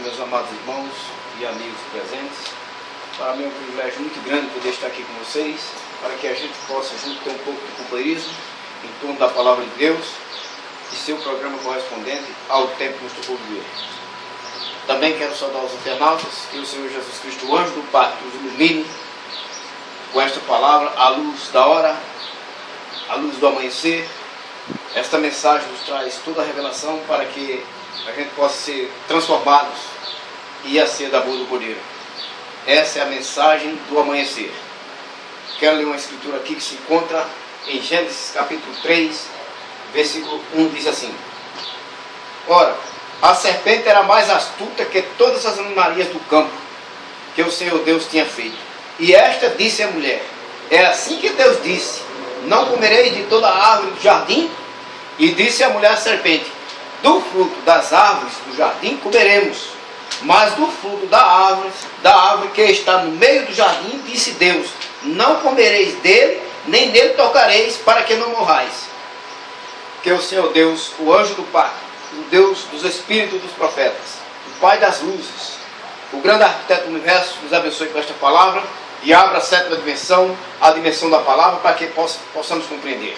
meus amados irmãos e amigos presentes. Para mim é um privilégio muito grande poder estar aqui com vocês, para que a gente possa junto ter um pouco de companheirismo em torno da Palavra de Deus e seu programa correspondente ao tempo que nos tocou viver. Também quero saudar os internautas, que o Senhor Jesus Cristo, o anjo do pacto, os ilumine com esta palavra, à luz da hora, à luz do amanhecer. Esta mensagem nos traz toda a revelação para que a gente possa ser transformados e a ser da boa do Cordeiro. Essa é a mensagem do amanhecer. Quero ler uma escritura aqui que se encontra em Gênesis capítulo 3, versículo 1, diz assim: Ora, a serpente era mais astuta que todas as animarias do campo que o Senhor Deus tinha feito. E esta disse à mulher: É assim que Deus disse: Não comereis de toda a árvore do jardim? E disse a mulher à serpente: Do fruto das árvores do jardim comeremos, mas do fruto da árvore que está no meio do jardim, disse Deus: Não comereis dele, nem nele tocareis, para que não morrais. Que o Senhor Deus, o anjo do pacto, o Deus dos espíritos dos profetas, o Pai das luzes, o grande arquiteto do universo, nos abençoe com esta palavra e abra a sétima dimensão, a dimensão da palavra, para que possamos compreender.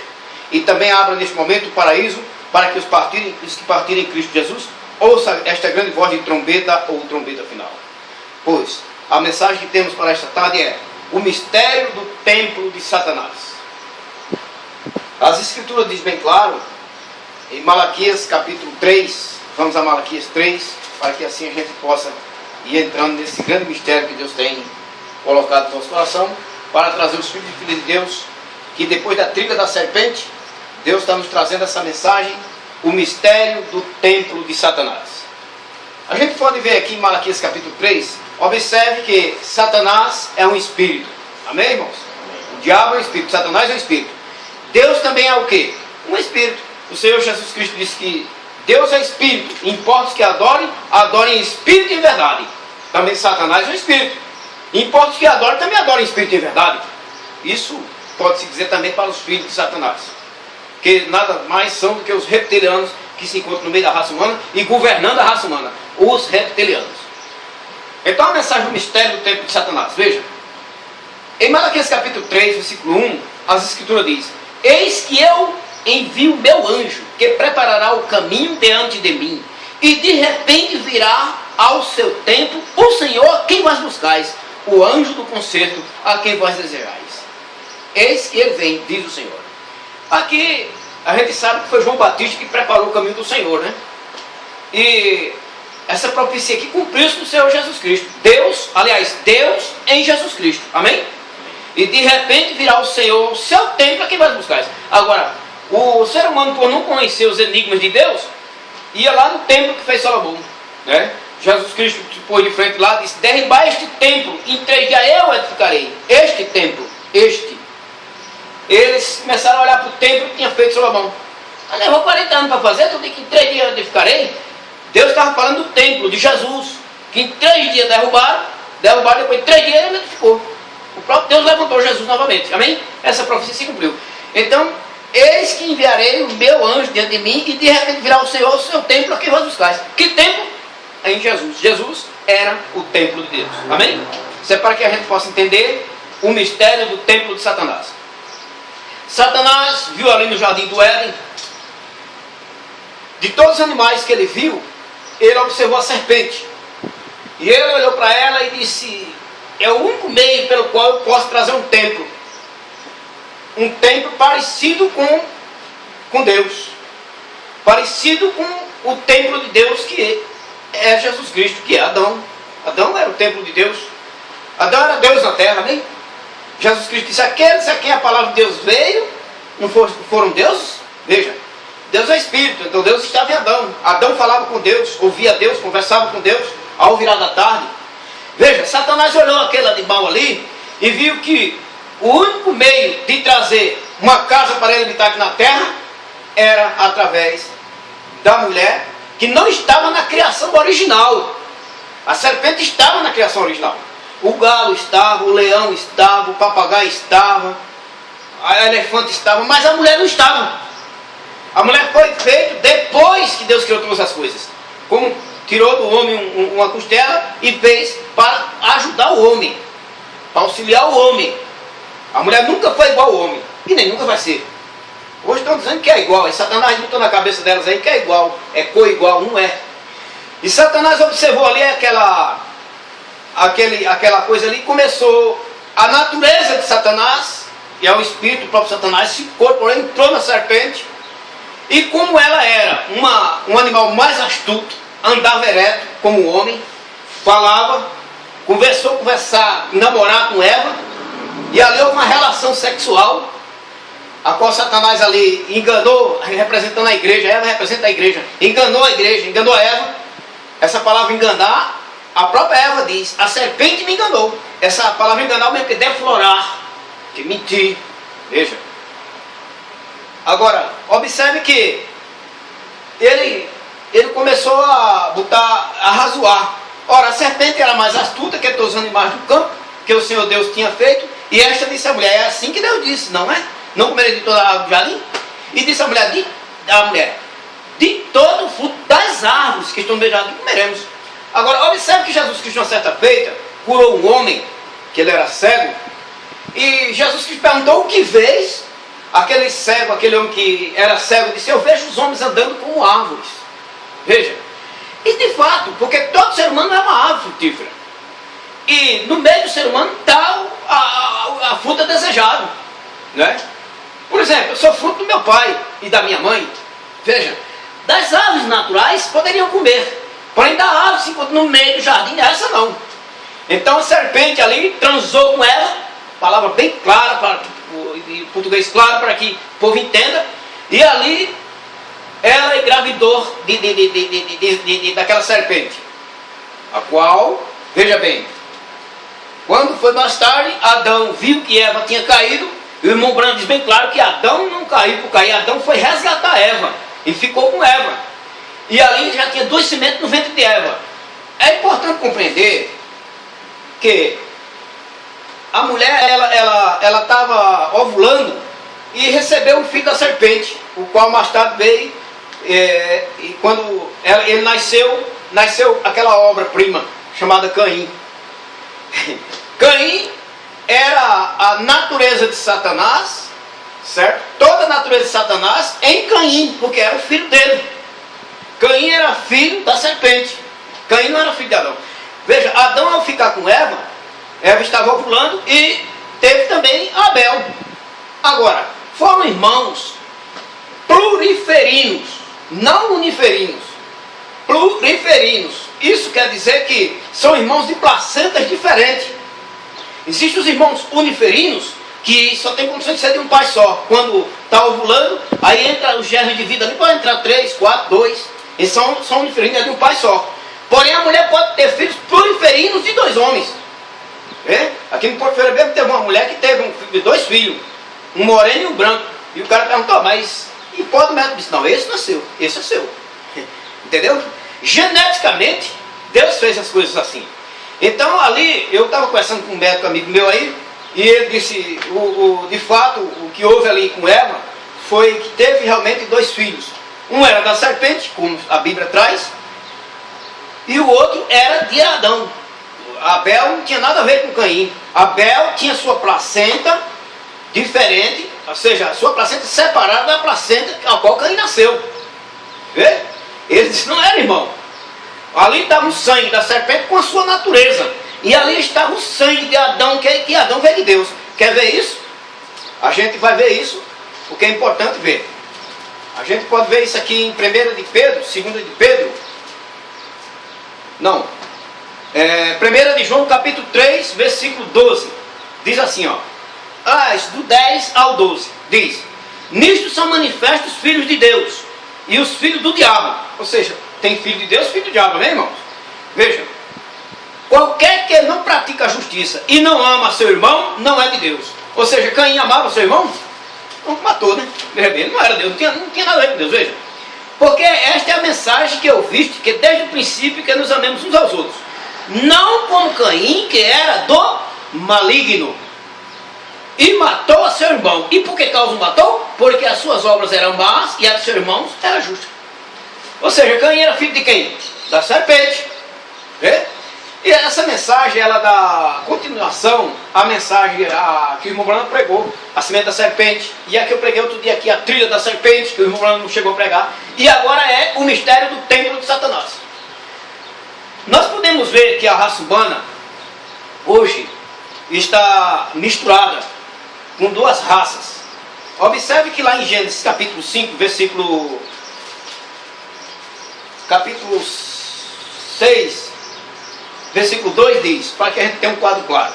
E também abra neste momento o paraíso, para que os que partirem em Cristo Jesus ouçam esta grande voz de trombeta ou trombeta final. Pois a mensagem que temos para esta tarde é o mistério do templo de Satanás. As escrituras dizem bem claro, em Malaquias capítulo 3, vamos a Malaquias 3, para que assim a gente possa ir entrando nesse grande mistério que Deus tem colocado no nosso coração, para trazer os filhos e filhas de Deus, que depois da trilha da serpente, Deus está nos trazendo essa mensagem, o mistério do templo de Satanás. A gente pode ver aqui em Malaquias capítulo 3, observe que Satanás é um espírito. Amém, irmãos? O diabo é um espírito, Satanás é um espírito. Deus também é o quê? Um espírito. O Senhor Jesus Cristo disse que Deus é espírito, importa que adorem em espírito e em verdade. Também Satanás é um espírito. Importa que adorem, também adorem em espírito e em verdade. Isso pode-se dizer também para os filhos de Satanás, que nada mais são do que os reptilianos que se encontram no meio da raça humana e governando a raça humana, os reptilianos. Então a mensagem do mistério do templo de Satanás, veja, em Malaquias capítulo 3, versículo 1, as escrituras dizem: Eis que eu envio o meu anjo, que preparará o caminho diante de mim, e de repente virá ao seu templo o Senhor a quem vós buscais, o anjo do concerto a quem vós desejais. Eis que ele vem, diz o Senhor. Aqui a gente sabe que foi João Batista que preparou o caminho do Senhor, né? E essa profecia aqui cumpriu-se no Senhor Jesus Cristo. Deus em Jesus Cristo. Amém? E de repente virá o Senhor, o seu templo a quem vai buscar. Agora, o ser humano, por não conhecer os enigmas de Deus, ia lá no templo que fez Salomão, né? Jesus Cristo se pôs de frente lá e disse: Derribar este templo, em 3 dias eu edificarei. Este templo, Eles começaram a olhar para o templo que tinha feito Salomão. Mas levou 40 anos para fazer, tu diz que em 3 dias eu edificarei. Deus estava falando do templo de Jesus, que em 3 dias derrubaram, depois de 3 dias ele edificou. O próprio Deus levantou Jesus novamente. Amém? Essa profecia se cumpriu. Então, eis que enviarei o meu anjo diante de mim, e de repente virá o Senhor, o seu templo a quem vós buscais. Que templo? Em Jesus. Jesus era o templo de Deus. Amém? Isso é para que a gente possa entender o mistério do templo de Satanás. Satanás viu ali no jardim do Éden, de todos os animais que ele viu, ele observou a serpente. E ele olhou para ela e disse: É o único meio pelo qual eu posso trazer um templo. Um templo parecido com Deus. Parecido com o templo de Deus, que é Jesus Cristo, que é Adão. Adão era o templo de Deus. Adão era Deus na terra, amém? Jesus Cristo disse: Aqueles a quem a palavra de Deus veio, não foram deuses? Veja, Deus é Espírito, então Deus estava em Adão. Adão falava com Deus, ouvia Deus, conversava com Deus, ao virar da tarde. Veja, Satanás olhou aquele animal ali e viu que o único meio de trazer uma casa para ele habitar aqui na terra era através da mulher, que não estava na criação original. A serpente estava na criação original. O galo estava, o leão estava, o papagaio estava, a elefante estava, mas a mulher não estava. A mulher foi feita depois que Deus criou todas as coisas. Como tirou do homem uma costela e fez para ajudar o homem, para auxiliar o homem. A mulher nunca foi igual ao homem, e nem nunca vai ser. Hoje estão dizendo que é igual, e Satanás botou na cabeça delas aí que é igual, é cor igual, não é. E Satanás observou ali aquela coisa ali, começou a natureza de Satanás, e é o espírito do próprio Satanás, se incorporou, entrou na serpente, e como ela era um animal mais astuto, andava ereto como o homem, falava, conversar, namorar com Eva, e ali houve uma relação sexual, a qual Satanás ali enganou, representando a igreja. Eva representa a igreja, enganou a igreja, enganou a Eva. Essa palavra enganar, a própria Eva diz, a serpente me enganou. Essa palavra enganar, o mesmo que deflorar, que mentir. Veja. Agora, observe que ele começou a razoar. Ora, a serpente era mais astuta que todos os animais do campo, que o Senhor Deus tinha feito. E esta disse à mulher, é assim que Deus disse, não é? Não comerei de toda a árvore do jardim? E disse à mulher, de todo o fruto das árvores que estão no meio do jardim comeremos. Agora, observe que Jesus Cristo, uma certa feita, curou um homem, que ele era cego, e Jesus Cristo perguntou o que vês. Aquele cego, aquele homem que era cego, disse, eu vejo os homens andando como árvores. Veja. E de fato, porque todo ser humano é uma árvore frutífera. E no meio do ser humano está a fruta desejada. Né? Por exemplo, eu sou fruto do meu pai e da minha mãe. Veja, das árvores naturais poderiam comer. Porém, da árvore se encontra no meio do jardim, essa não. Então a serpente ali transou com ela, palavra bem clara, em português claro, para que o povo entenda. E ali ela engravidou daquela serpente. A qual, veja bem, quando foi mais tarde, Adão viu que Eva tinha caído. E o irmão Branco diz bem claro que Adão não caiu por cair, Adão foi resgatar Eva e ficou com Eva. E ali já tinha 2 sementes no ventre de Eva. É importante compreender que a mulher ela estava ovulando e recebeu um filho da serpente, o qual mais tarde veio, e quando ele nasceu aquela obra-prima chamada Caim. Caim era a natureza de Satanás, certo? Toda a natureza de Satanás em Caim, porque era o filho dele. Caim era filho da serpente. Caim não era filho de Adão. Veja, Adão ao ficar com Eva, Eva estava ovulando e teve também Abel. Agora, foram irmãos pluriferinos, não uniferinos, pluriferinos. Isso quer dizer que são irmãos de placentas diferentes. Existem os irmãos uniferinos, que só tem condição de ser de um pai só. Quando está ovulando, aí entra o germe de vida ali, pode entrar 3, 4, 2. Eles são uniferinos, é de um pai só. Porém, a mulher pode ter filhos pluriferinos de 2 homens. Aqui no Porto Ferreira mesmo teve uma mulher que teve 2 filhos, um moreno e um branco. E o cara perguntou, mas e pode o médico? Disse, não, esse não é seu, esse é seu. Entendeu? Geneticamente, Deus fez as coisas assim. Então ali, eu estava conversando com um médico amigo meu aí, e ele disse, de fato, o que houve ali com Eva, foi que teve realmente 2 filhos. Um era da serpente, como a Bíblia traz, e o outro era de Adão. Abel não tinha nada a ver com Caim. Abel tinha sua placenta diferente, ou seja, a sua placenta separada da placenta a qual Caim nasceu. Vê? Ele disse, não era irmão. Ali estava o sangue da serpente com a sua natureza. E ali estava o sangue de Adão, que Adão veio de Deus. Quer ver isso? A gente vai ver isso, porque é importante ver. A gente pode ver isso aqui em 1 de Pedro, 2 de Pedro. Não. 1 de João, capítulo 3, versículo 12. Diz assim, ó. Do 10 ao 12. Diz, nisto são manifestos os filhos de Deus e os filhos do diabo. Ou seja, tem filho de Deus e filho do diabo, né, irmãos? Veja, qualquer que não pratica a justiça e não ama seu irmão, não é de Deus. Ou seja, Caim amava seu irmão? Não matou, né? Veja bem, ele não era Deus, não tinha nada a ver com Deus, veja. Porque esta é a mensagem que eu viste, que desde o princípio que nos amemos uns aos outros. Não como Caim, que era do maligno, e matou a seu irmão. E por que causa o matou? Porque as suas obras eram más e a de seu irmão era justa. Ou seja, Caim era filho de quem? Da serpente. E essa mensagem, ela dá continuação à mensagem que o irmão Branham pregou, a semente da serpente. E a que eu preguei outro dia aqui, a trilha da serpente, que o irmão Branham não chegou a pregar. E agora é o mistério do templo de Satanás. Nós podemos ver que a raça humana, hoje, está misturada com duas raças. Observe que lá em Gênesis capítulo 5, capítulo 6, versículo 2 diz, para que a gente tenha um quadro claro.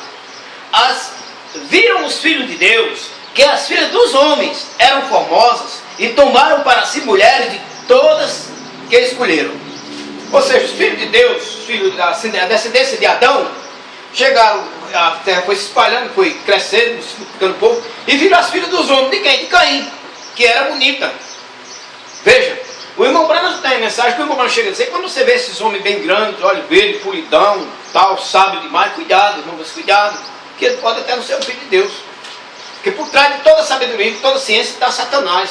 Viram os filhos de Deus que as filhas dos homens eram formosas e tomaram para si mulheres de todas que escolheram. Ou seja, os filhos de Deus, filhos da descendência de Adão, chegaram, a terra foi se espalhando, foi crescendo, ficando pouco, e viram as filhas dos homens de quem? De Caim, que era bonita. Veja, o irmão Branham tem a mensagem que o irmão Branham chega a dizer, quando você vê esses homens bem grandes, olho verde, polidão, tal, sábio demais, cuidado, irmão, cuidado, que ele pode até não ser um filho de Deus. Porque por trás de toda sabedoria, de toda ciência, está Satanás.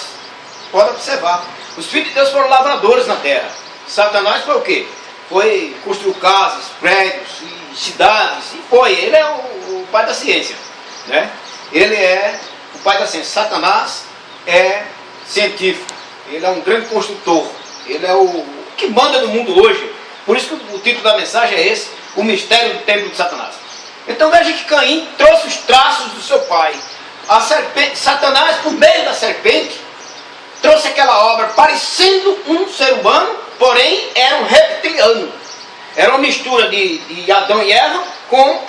Pode observar. Os filhos de Deus foram lavradores na terra. Satanás foi o quê? Foi construir casas, prédios, e cidades, e foi. Ele é o pai da ciência, né? Ele é o pai da ciência. Satanás é científico. Ele é um grande construtor. Ele é o que manda no mundo hoje. Por isso que o título da mensagem é esse, o mistério do templo de Satanás. Então veja que Caim trouxe os traços do seu pai. A serpente, Satanás, por meio da serpente, trouxe aquela obra parecendo um ser humano, porém era um reptiliano. Era uma mistura de Adão e Eva com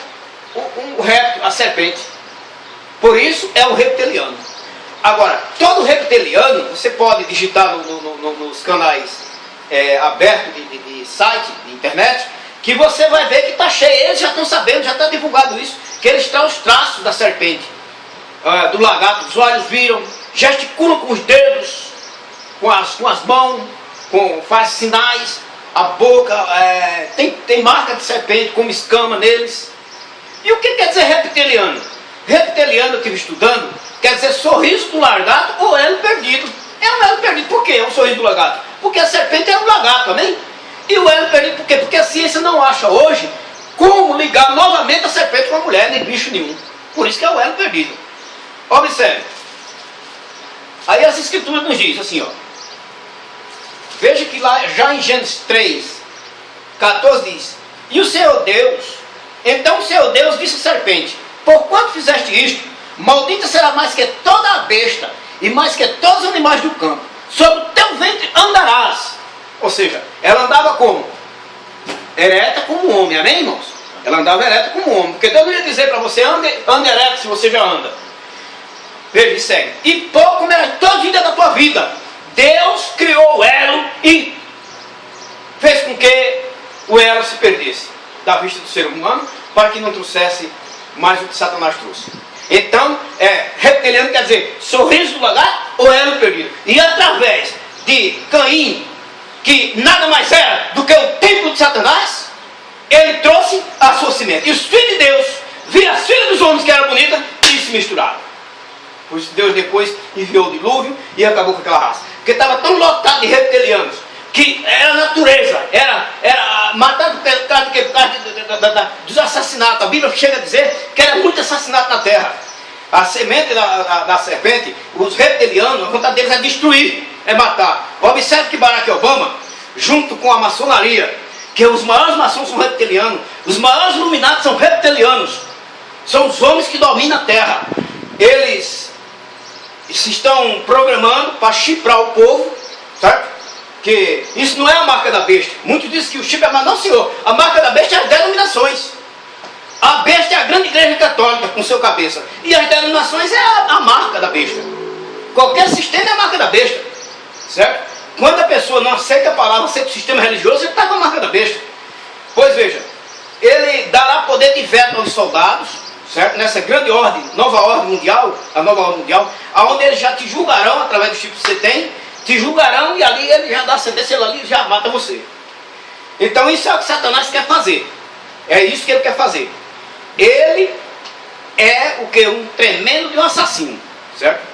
o réptil, a serpente. Por isso é um reptiliano. Agora, todo reptiliano, você pode digitar nos canais abertos de site, de internet, que você vai ver que está cheio. Eles já estão sabendo, já está divulgado isso, que eles trazem os traços da serpente, do lagarto. Os olhos viram, gesticulam com os dedos, com as mãos, faz sinais, a boca, tem marca de serpente, como escama neles. E o que quer dizer reptiliano? Reptiliano, eu estive estudando, quer dizer sorriso do lagarto ou elo perdido. É um elo perdido. Por que é um sorriso do lagarto? Porque a serpente é um lagarto, amém? E o elo perdido por quê? Porque a ciência não acha hoje como ligar novamente a serpente com a mulher, nem bicho nenhum. Por isso que é o elo perdido. Observe. Aí as escrituras nos dizem assim, ó. Veja que lá já em Gênesis 3, 14 diz: e o Senhor Deus, então o Senhor Deus disse à serpente: porquanto fizeste isto, maldita será mais que toda a besta e mais que todos os animais do campo. Sobre o teu ventre andarás. Ou seja, ela andava como? Ereta como um homem, amém, irmãos? Ela andava ereta como um homem. Porque Deus não ia dizer para você, ande ereta se você já anda. Veja, segue. E pouco comerás toda a vida da tua vida. Deus criou o elo e fez com que o elo se perdesse da vista do ser humano, para que não trouxesse mais o que Satanás trouxe. Então, reptiliano quer dizer sorriso do lagarto ou elo perdido. E através de Caim, que nada mais era do que o templo de Satanás, ele trouxe a sua semente. E os filhos de Deus viram as filhas dos homens que eram bonitas e se misturaram. Por isso Deus depois enviou o dilúvio e acabou com aquela raça. Porque estava tão lotado de reptilianos, que era natureza, era matado por causa dos assassinatos. A Bíblia chega a dizer que era muito assassinato na terra. A semente da serpente, os reptilianos, a vontade deles é destruir, é matar. Observe que Barack Obama, junto com a maçonaria, que os maiores maçons são reptilianos, os maiores iluminados são reptilianos, são os homens que dominam a terra. Eles se estão programando para chifrar o povo, certo? Que isso não é a marca da besta. Muitos dizem que o chip é a marca. Não, senhor. A marca da besta é as denominações. A besta é a grande igreja católica com seu cabeça. E as denominações é a marca da besta. Qualquer sistema é a marca da besta. Certo? Quando a pessoa não aceita a palavra, aceita o sistema religioso, ele está com a marca da besta. Pois veja, ele dará poder de veto aos soldados, certo? Nessa grande ordem, nova ordem mundial, a nova ordem mundial, aonde eles já te julgarão através do chip que você tem, te julgarão e ali ele já dá sentença, ele ali já mata você. Então isso é o que Satanás quer fazer. É isso que ele quer fazer. Ele é o que? Um tremendo de um assassino, certo?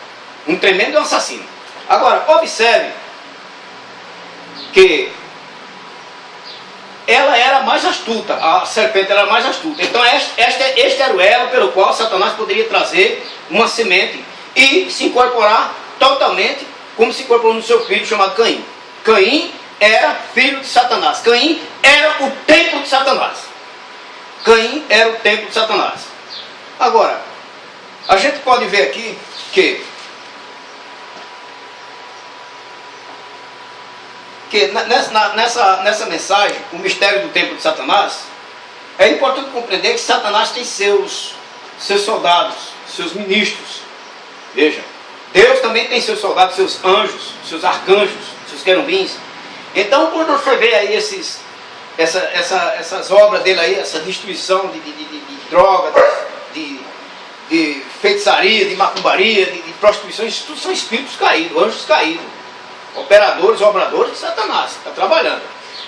Um tremendo de um assassino. Agora, observe que ela era mais astuta, a serpente era mais astuta. Então este era o elo pelo qual Satanás poderia trazer uma semente e se incorporar totalmente, como se incorporou no seu filho chamado Caim. Caim era filho de Satanás. Caim era o templo de Satanás. Caim era o templo de Satanás. Agora, a gente pode ver aqui que nessa mensagem, o mistério do templo de Satanás, é importante compreender que Satanás tem seus soldados, seus ministros. Veja, Deus também tem seus soldados, seus anjos, seus arcanjos, seus querubins. Então, quando você vê aí essas obras dele aí, essa destruição de droga, de feitiçaria, de macumbaria, de prostituição, isso tudo são espíritos caídos, anjos caídos, operadores, obradores de Satanás, está trabalhando.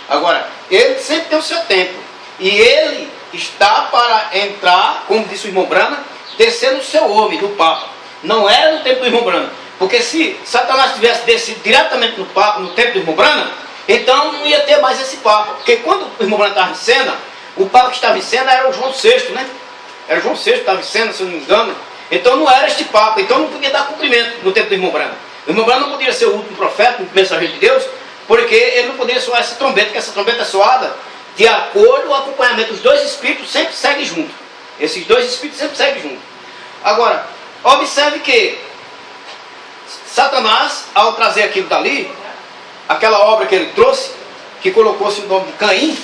Agora, ele sempre tem o seu tempo, e ele está para entrar, como disse o irmão Brana, descer no seu homem, do Papa. Não era no tempo do irmão Brana, porque se Satanás tivesse descido diretamente no Papa, no tempo do irmão Brana, então não ia ter mais esse Papa, porque quando o irmão Brana estava em cena, o Papa que estava em cena era o João VI, né? Era o João VI que estava em cena, se eu não me engano. Então não era este Papa, então não podia dar cumprimento no tempo do irmão Brana. O irmão Brana não podia ser o último profeta, o último mensageiro de Deus, porque ele não poderia soar essa trombeta, porque essa trombeta é soada de acordo ao acompanhamento. Os dois espíritos sempre seguem juntos. Esses dois espíritos sempre seguem juntos. Agora, observe que Satanás, ao trazer aquilo dali, aquela obra que ele trouxe, que colocou-se o nome de Caim,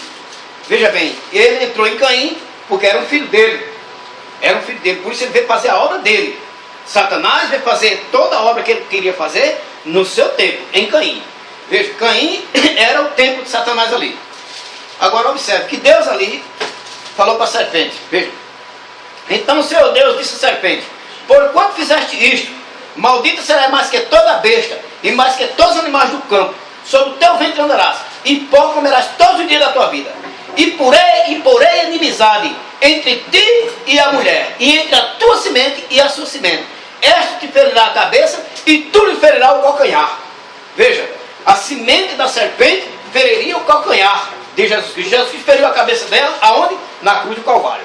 veja bem, ele entrou em Caim porque era um filho dele. Era um filho dele, por isso ele veio fazer a obra dele. Satanás veio fazer toda a obra que ele queria fazer no seu tempo, em Caim. Veja, Caim era o templo de Satanás ali. Agora observe que Deus ali falou para a serpente, veja. Então o Senhor Deus disse à serpente: porquanto fizeste isto, maldita será mais que toda besta, e mais que todos os animais do campo. Sobre o teu ventre andarás, e pó comerás todos os dias da tua vida. E porei inimizade entre ti e a mulher, e entre a tua semente e a sua semente. Esta te ferirá a cabeça, e tu lhe ferirá o calcanhar. Veja, a semente da serpente feriria o calcanhar de Jesus Cristo. Jesus Cristo feriu a cabeça dela, aonde? Na cruz do Calvário.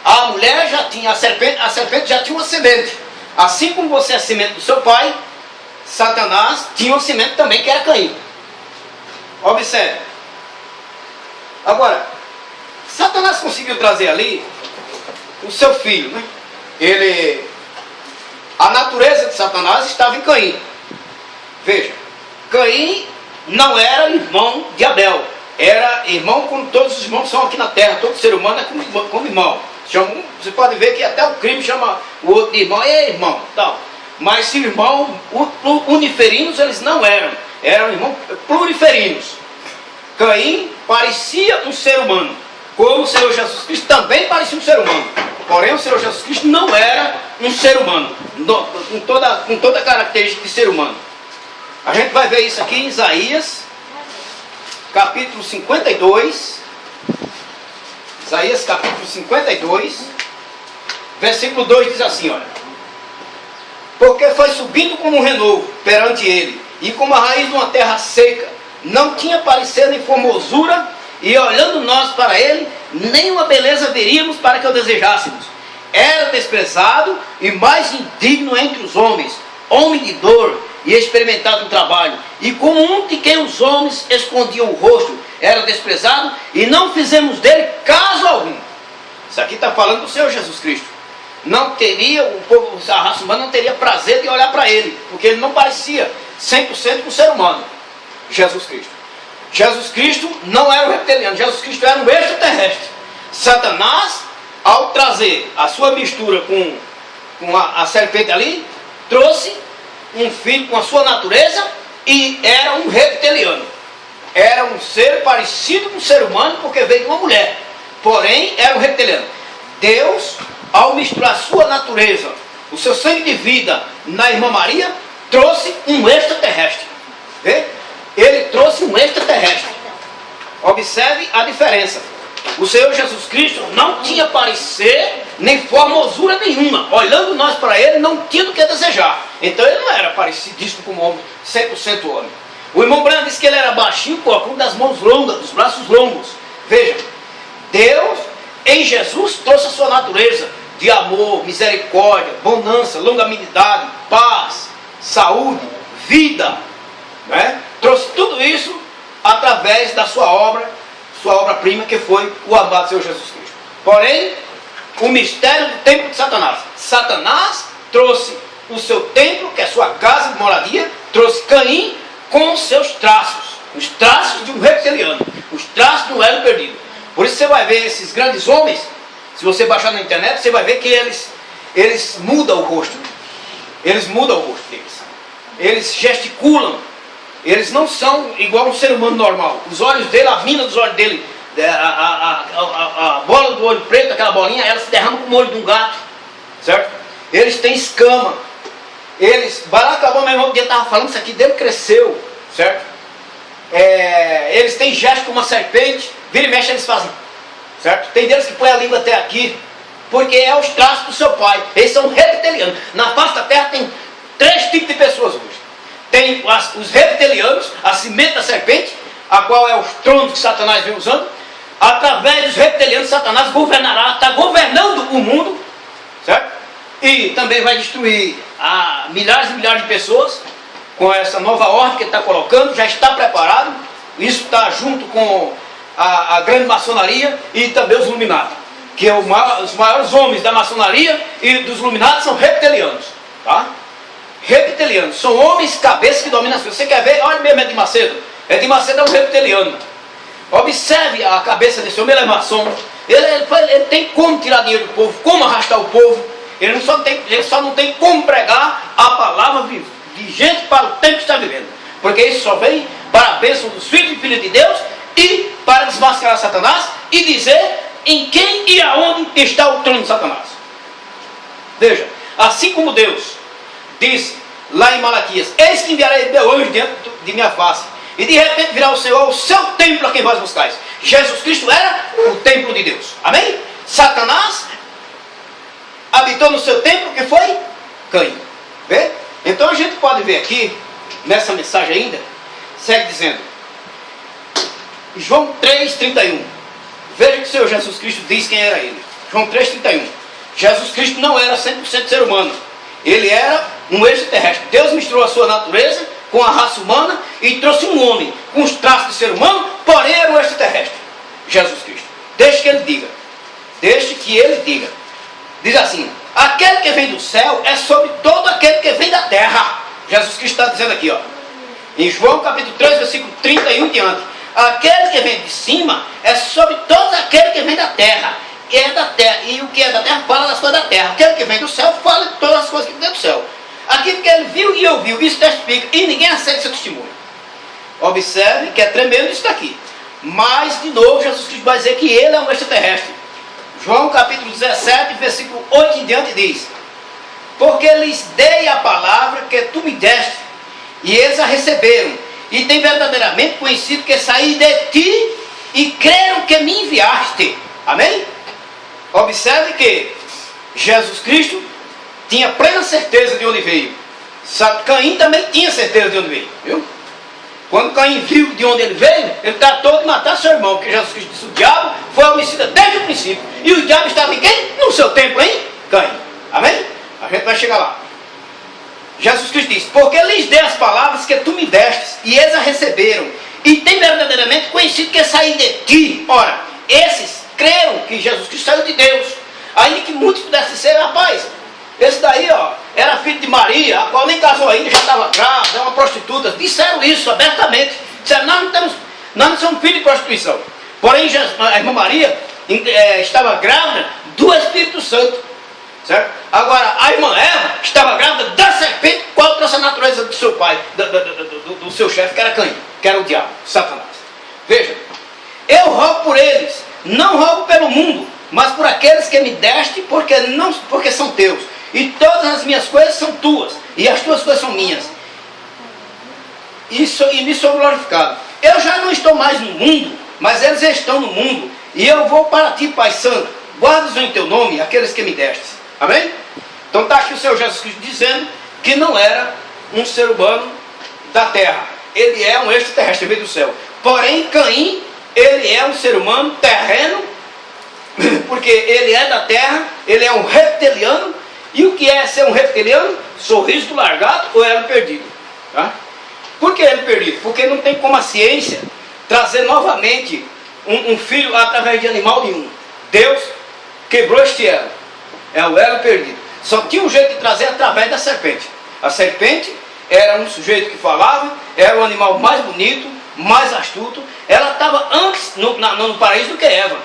A mulher já tinha, a serpente já tinha uma semente. Assim como você é a semente do seu pai, Satanás tinha uma semente também, que era Caim. Observe. Agora, Satanás conseguiu trazer ali o seu filho, né? A natureza de Satanás estava em Caim. Veja, Caim não era irmão de Abel. Era irmão como todos os irmãos são aqui na terra. Todo ser humano é como irmão. Você pode ver que até o crime chama o outro de irmão, irmão, tal. Mas se irmão uniferinos eles não eram. Eram irmãos pluriferinos. Caim parecia um ser humano, como o Senhor Jesus Cristo também parecia um ser humano. Porém, o Senhor Jesus Cristo não era um ser humano, com toda a característica de ser humano. A gente vai ver isso aqui em Isaías, capítulo 52. Isaías, capítulo 52, versículo 2 diz assim, olha: porque foi subindo como um renovo perante ele, e como a raiz de uma terra seca, não tinha parecer nem formosura, e olhando nós para ele, nenhuma beleza veríamos para que o desejássemos. Era desprezado e mais indigno entre os homens, homem de dor e experimentado no trabalho, e como um de quem os homens escondiam o rosto, era desprezado, e não fizemos dele caso algum. Isso aqui está falando do Senhor Jesus Cristo. Não teria, a raça humana não teria prazer de olhar para ele, porque ele não parecia 100% com o ser humano. Jesus Cristo. Jesus Cristo não era um reptiliano, Jesus Cristo era um extraterrestre. Satanás, ao trazer a sua mistura com a serpente ali, trouxe um filho com a sua natureza e era um reptiliano. Era um ser parecido com um ser humano, porque veio de uma mulher. Porém, era um reptiliano. Deus, ao misturar a sua natureza, o seu sangue de vida na irmã Maria, trouxe um extraterrestre. Vê? Ele trouxe um extraterrestre. Observe a diferença. O Senhor Jesus Cristo não tinha parecer nem formosura nenhuma. Olhando nós para ele, não tinha do que desejar. Então ele não era parecidíssimo como homem, 100% homem. O irmão Branham disse que ele era baixinho, com das mãos longas, dos braços longos. Veja, Deus em Jesus trouxe a sua natureza de amor, misericórdia, bonança, longanimidade, paz, saúde, vida, né? Trouxe tudo isso através da sua obra-prima, que foi o amado Senhor Jesus Cristo. Porém, o mistério do templo de Satanás. Satanás trouxe o seu templo, que é a sua casa de moradia, trouxe Caim com os seus traços, os traços de um reptiliano, os traços de um elo perdido. Por isso você vai ver esses grandes homens, se você baixar na internet, você vai ver que eles mudam o rosto. Eles mudam o rosto deles. Eles gesticulam. Eles não são igual um ser humano normal. Os olhos dele, a mina dos olhos dele, a bola do olho preto, aquela bolinha, ela se derrama como o olho de um gato. Certo? Eles têm escama. Barack Obama, meu irmão, estava falando, isso aqui dele cresceu. Certo? Eles têm gesto como uma serpente. Vira e mexe, eles fazem. Certo? Tem deles que põe a língua até aqui, porque é os traços do seu pai. Eles são reptilianos. Na face da terra tem 3 tipos de pessoas hoje. Tem os reptilianos, a semente da serpente, a qual é os tronos que Satanás vem usando. Através dos reptilianos, Satanás governará, está governando o mundo, certo? E também vai destruir milhares e milhares de pessoas com essa nova ordem que ele está colocando. Já está preparado. Isso está junto com a grande maçonaria e também os Illuminati, que os maiores homens da maçonaria e dos Illuminati são reptilianos, tá? Reptilianos, são homens cabeças que dominam as coisas. Você quer ver? Olha mesmo Edir Macedo. Edir Macedo é um reptiliano. Observe a cabeça desse homem, ele é maçom. Ele tem como tirar dinheiro do povo, como arrastar o povo. Ele só não tem como pregar a palavra de gente para o tempo que está vivendo. Porque isso só vem para a bênção dos filhos e filhas de Deus e para desmascarar Satanás e dizer em quem e aonde está o trono de Satanás. Veja, assim como Deus disse lá em Malaquias: eis que enviarei meu anjo diante de minha face, e de repente virá o Senhor o seu templo a quem vós buscais. Jesus Cristo era o templo de Deus. Amém? Satanás habitou no seu templo, que foi Caim. Vê? Então a gente pode ver aqui, nessa mensagem ainda, segue dizendo, João 3,31. Veja que o Senhor Jesus Cristo diz quem era ele. João 3,31. Jesus Cristo não era 100% ser humano. Ele era um extraterrestre. Deus misturou a sua natureza com a raça humana e trouxe um homem com os traços de ser humano, porém era um extraterrestre. Jesus Cristo. Deixe que ele diga. Deixe que ele diga. Diz assim: aquele que vem do céu é sobre todo aquele que vem da terra. Jesus Cristo está dizendo aqui, ó, em João capítulo 3, versículo 31 em diante. Aquele que vem de cima é sobre todo aquele que vem da terra. É da terra. E o que é da terra fala das coisas da terra. Aquele que vem do céu fala de todas as coisas que vem do céu. Aquilo que ele viu e ouviu, isso testifica. E ninguém aceita seu testemunho. Observe que é tremendo isso daqui. Mas, de novo, Jesus Cristo vai dizer que ele é um extraterrestre. João capítulo 17, versículo 8 em diante diz: porque lhes dei a palavra que tu me deste, e eles a receberam, e têm verdadeiramente conhecido que saí de ti, e creram que me enviaste. Amém? Observe que Jesus Cristo tinha plena certeza de onde veio. Caim também tinha certeza de onde veio, viu? Quando Caim viu de onde ele veio, ele tratou de matar seu irmão, porque Jesus Cristo disse: o diabo foi homicida desde o princípio. E o diabo estava em quem? No seu templo, hein? Caim. Amém? A gente vai chegar lá. Jesus Cristo disse: porque lhes dei as palavras que tu me destes, e eles a receberam, e têm verdadeiramente conhecido que saí de ti. Ora, esses creram que Jesus Cristo saiu de Deus. Ainda que muitos pudessem ser, rapaz, esse daí, ó, era filho de Maria, a qual nem casou ainda, já estava grávida, é uma prostituta. Disseram isso abertamente. Disseram: nós não somos filhos de prostituição. Porém, a irmã Maria estava grávida do Espírito Santo. Certo? Agora, a irmã Eva estava grávida da serpente, qual trouxe a natureza do seu pai, do seu chefe, que era Caim, que era o diabo, Satanás. Veja, eu rogo por eles, não rogo pelo mundo, mas por aqueles que me deste, porque são teus. E todas as minhas coisas são tuas, e as tuas coisas são minhas. E me sou glorificado. Eu já não estou mais no mundo, mas eles estão no mundo, e eu vou para ti, Pai Santo. Guarda-os em teu nome, aqueles que me deste. Amém? Então está aqui o Senhor Jesus Cristo dizendo que não era um ser humano da terra. ele é um extraterrestre, veio do céu. Porém, Caim, ele é um ser humano terreno, porque ele é da terra, ele é um reptiliano. E o que é ser um reptiliano? Sorriso do largato ou elo perdido. Tá? Por que elo perdido? Porque não tem como a ciência trazer novamente um filho através de animal nenhum. Deus quebrou este elo. É o elo perdido. Só tinha um jeito de trazer através da serpente. A serpente era um sujeito que falava, era o animal mais bonito, mais astuto. Ela estava antes no paraíso do que Eva.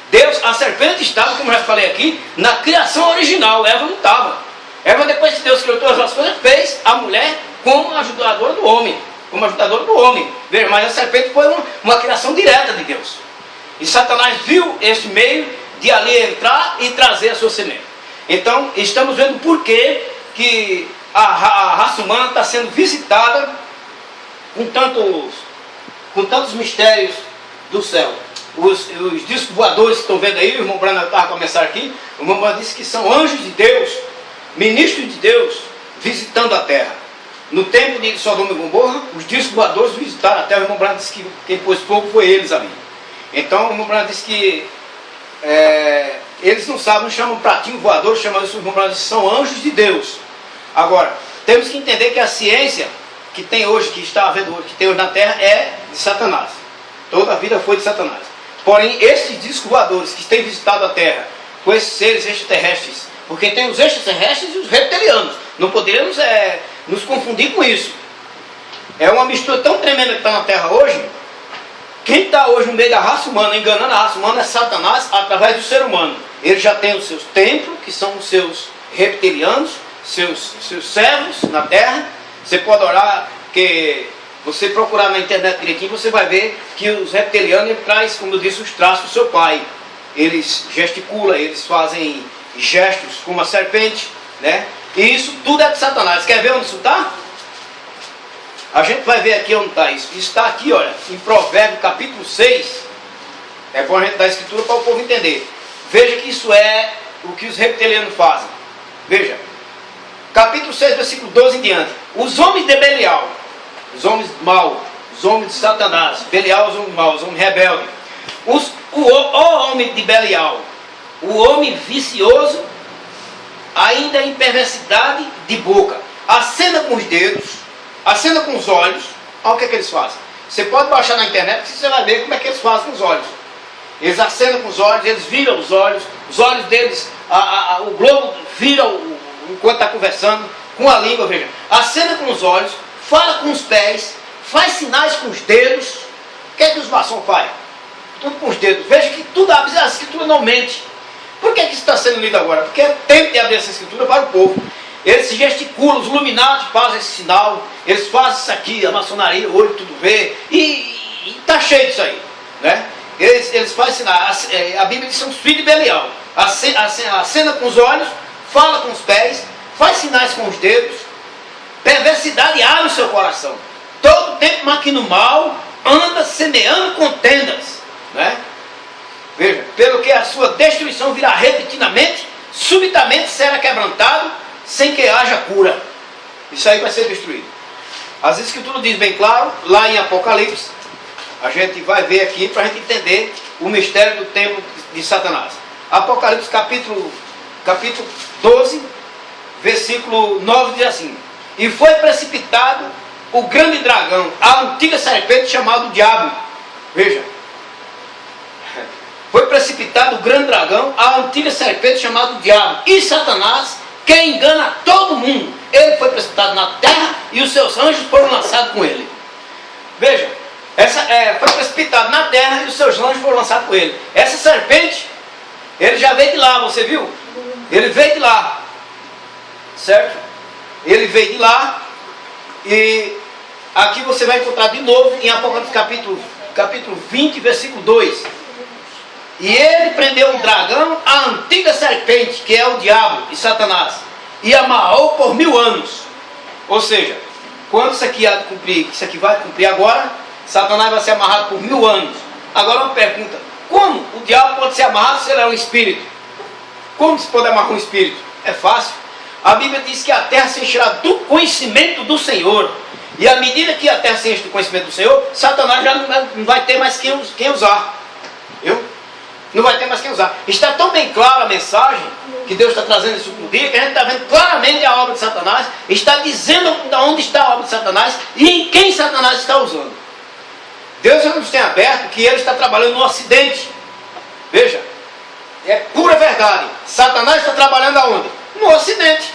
Deus, a serpente estava, como já falei aqui, na criação original. Eva não estava. Eva, depois que Deus criou todas as coisas, fez a mulher como ajudadora do homem. Como ajudadora do homem. Veja, mas a serpente foi uma criação direta de Deus. E Satanás viu esse meio de ali entrar e trazer a sua semente. Então, estamos vendo por que a raça humana está sendo visitada com tantos mistérios do céu. Os discos voadores que estão vendo aí, o irmão Brana estava a começar aqui, o irmão Brana disse que são anjos de Deus, ministros de Deus, visitando a terra. No tempo de Sodoma e Gomorra, os discos voadores visitaram a terra. O irmão Brana disse que quem pôs fogo foi eles ali. Então o irmão Brana disse que eles não sabem, chamam pratinho voador, chamam isso, o irmão Brana disse que são anjos de Deus. Agora, temos que entender que a ciência que tem hoje, que está havendo hoje, que tem hoje na terra, é de Satanás. Toda a vida foi de Satanás. Porém, esses discos voadores que têm visitado a terra, com esses seres extraterrestres, porque tem os extraterrestres e os reptilianos, não poderíamos nos confundir com isso. É uma mistura tão tremenda que está na terra hoje. Quem está hoje no meio da raça humana, enganando a raça humana, é Satanás através do ser humano. Ele já tem os seus templos, que são os seus reptilianos, seus servos na terra. Você pode orar, que você procurar na internet direitinho, você vai ver que os reptilianos, ele traz, como eu disse, os traços do seu pai. Eles gesticulam, eles fazem gestos como a serpente, né? E isso tudo é de Satanás. Quer ver onde isso está? A gente vai ver aqui onde está isso. Isso está aqui, olha, em Provérbios capítulo 6. É bom a gente dar a escritura para o povo entender. Veja que isso é o que os reptilianos fazem. Veja. Capítulo 6, versículo 12 em diante. Os homens de Belial, os homens maus, os homens de Satanás. Belial, os homens maus, os homens rebeldes. O homem de Belial, o homem vicioso, ainda em perversidade de boca. Acena com os dedos, acena com os olhos. Olha o que eles fazem. Você pode baixar na internet que você vai ver como é que eles fazem com os olhos. Eles acenam com os olhos, eles viram os olhos deles, o globo vira enquanto está conversando, com a língua, veja. Acena com os olhos, fala com os pés, faz sinais com os dedos. O que é que os maçons fazem? Tudo com os dedos. Veja que tudo abre, a escritura não mente. Por que isso está sendo lido agora? Porque é tempo de abrir essa escritura para o povo. Eles se gesticulam, os Illuminati fazem esse sinal, eles fazem isso aqui, a maçonaria, o olho tudo vê, e está cheio disso aí, né? Eles fazem sinal. A Bíblia diz que são os filhos de Belial. Acena com os olhos, fala com os pés, faz sinais com os dedos. Perversidade abre o seu coração. Todo tempo maquina o mal, anda semeando contendas, né? Veja, pelo que a sua destruição virá repentinamente, subitamente será quebrantado, sem que haja cura. Isso aí vai ser destruído. As escrituras diz bem claro, lá em Apocalipse, a gente vai ver aqui para a gente entender o mistério do templo de Satanás. Apocalipse capítulo 12, versículo 9 diz assim: e foi precipitado o grande dragão, a antiga serpente chamado Diabo. Veja, foi precipitado o grande dragão, a antiga serpente chamado Diabo, e Satanás, que engana todo mundo. Ele foi precipitado na terra e os seus anjos foram lançados com ele. Veja, foi precipitado na terra e os seus anjos foram lançados com ele. Essa serpente, ele já veio de lá, você viu? Ele veio de lá, certo? Ele veio de lá, e aqui você vai encontrar de novo em Apocalipse capítulo 20, versículo 2. E ele prendeu o dragão, a antiga serpente, que é o diabo e Satanás, e amarrou por 1000 anos. Ou seja, quando isso aqui há de cumprir, isso aqui vai cumprir agora, Satanás vai ser amarrado por 1000 anos. Agora uma pergunta: como o diabo pode ser amarrado se ele é um espírito? Como se pode amarrar um espírito? É fácil. A Bíblia diz que a terra se encherá do conhecimento do Senhor, E à medida que a terra se enche do conhecimento do Senhor, Satanás já não vai ter mais quem usar. Viu? Não vai ter mais quem usar. Está tão bem clara a mensagem que Deus está trazendo nesse último dia, que a gente está vendo claramente a obra de Satanás, está dizendo onde está a obra de Satanás e em quem Satanás está usando. Deus já nos tem aberto que ele está trabalhando no Ocidente. Veja, é pura verdade. Satanás está trabalhando aonde? No Ocidente.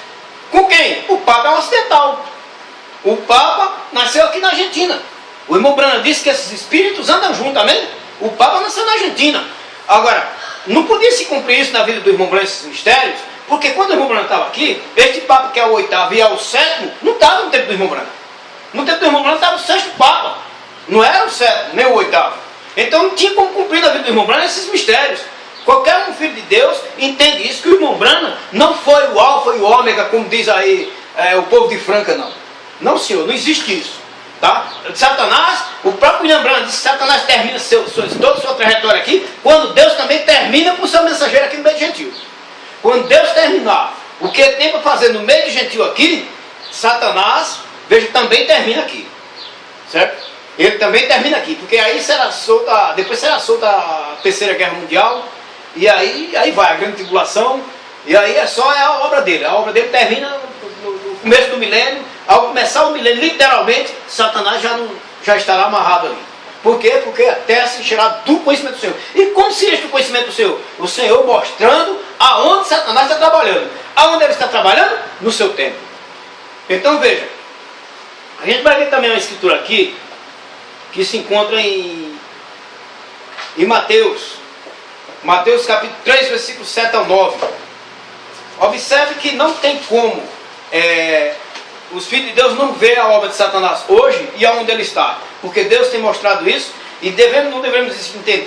Com quem? O Papa é um ocidental. O Papa nasceu aqui na Argentina. O irmão Branham disse que esses espíritos andam juntos, amém? O Papa nasceu na Argentina. Agora, não podia se cumprir isso na vida do irmão Branham, esses mistérios, porque quando o irmão Branham estava aqui, este Papa que é o 8º e é o 7º, não estava no tempo do irmão Branham. No tempo do irmão Branham estava o 6º Papa. Não era o 7º, nem o 8º. Então não tinha como cumprir na vida do irmão Branham esses mistérios. Qualquer um filho de Deus entende isso, que o irmão Branham não foi o alfa e o ômega, como diz aí o povo de Franca, não. Não, senhor, não existe isso. Tá? Satanás, o próprio William Branham disse que Satanás termina toda a sua trajetória aqui, quando Deus também termina com o seu mensageiro aqui no meio de gentil. Quando Deus terminar o que ele tem para fazer no meio de gentil aqui, Satanás, veja, também termina aqui. Certo? Ele também termina aqui, porque aí será solta, depois será solta a Terceira Guerra Mundial, e aí vai a grande tribulação, e aí só a obra dele. A obra dele termina no começo do milênio. Ao começar o milênio, literalmente, Satanás já estará amarrado ali. Por quê? Porque a terra se encherá do conhecimento do Senhor. E como se enche do conhecimento do Senhor? O Senhor mostrando aonde Satanás está trabalhando. Aonde ele está trabalhando? No seu templo. Então veja, a gente vai ver também uma escritura aqui, que se encontra em Mateus. Mateus capítulo 3, versículos 7 ao 9. Observe que não tem como os filhos de Deus não ver a obra de Satanás hoje e aonde ele está. Porque Deus tem mostrado isso. E não devemos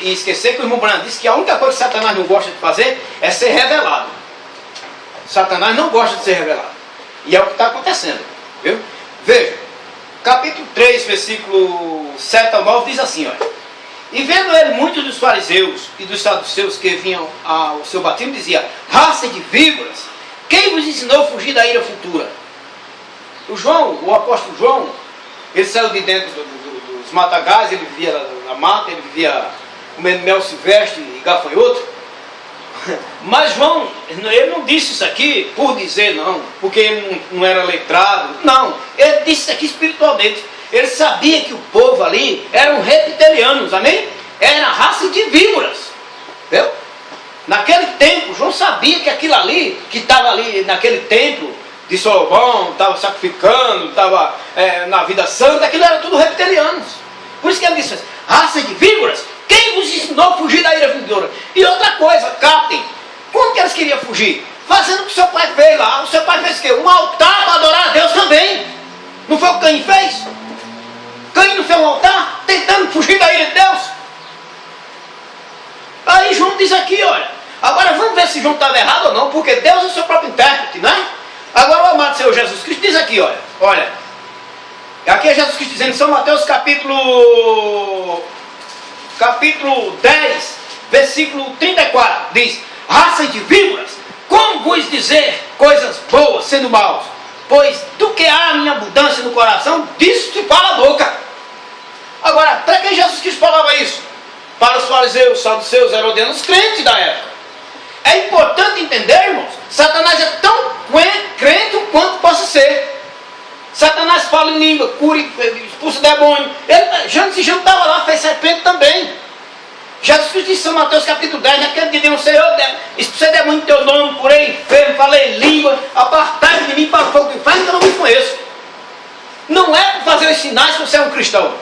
esquecer que o irmão Branham disse que a única coisa que Satanás não gosta de fazer é ser revelado. Satanás não gosta de ser revelado. E é o que está acontecendo. Viu? Veja, capítulo 3, versículo 7 ao 9 diz assim, olha. E vendo ele muitos dos fariseus e dos saduceus que vinham ao seu batismo, dizia: raça de víboras, quem vos ensinou a fugir da ira futura? O apóstolo João, ele saiu de dentro dos matagais, ele vivia na mata, ele vivia comendo mel silvestre e gafanhoto. Mas João, ele não disse isso aqui por dizer, não, porque ele não era letrado, não, ele disse isso aqui espiritualmente. Ele sabia que o povo ali eram reptilianos, amém? Era raça de víboras, viu? Naquele tempo, João sabia que aquilo ali, que estava ali naquele templo de Salomão, estava sacrificando, estava na vida santa, aquilo era tudo reptilianos. Por isso que ele disse, raça de víboras, quem vos ensinou a fugir da ira vindoura? E outra coisa, captem, como que eles queriam fugir? Fazendo o que seu pai fez lá. O seu pai fez o quê? Um altar para adorar a Deus também. Não foi o que Caim fez? Caim não fez um altar tentando fugir da ira de Deus? Aí João diz aqui, olha, agora vamos ver se João estava errado ou não, porque Deus é o seu próprio intérprete, né? Agora o amado Senhor Jesus Cristo diz aqui, olha, aqui é Jesus Cristo dizendo em São Mateus capítulo 10, versículo 34, diz: raça de víboras, como vos dizer coisas boas sendo maus? Pois do que há em abundância no coração, disso se fala a boca. Agora, para quem Jesus Cristo falava isso? Para os fariseus, saduceus, herodianos, crentes da época. É importante entender, irmãos, Satanás é tão crente quanto possa ser. Satanás fala em língua, cura, expulsa demônio. Ele já estava lá, fez serpente também. Jesus Cristo disse em São Mateus capítulo 10, naquele dia diz: Senhor, expulsei demônio em teu nome, curei enfermo, falei língua, apartai de mim para o fogo do inferno, que eu não me conheço. Não é para fazer os sinais que você é um cristão.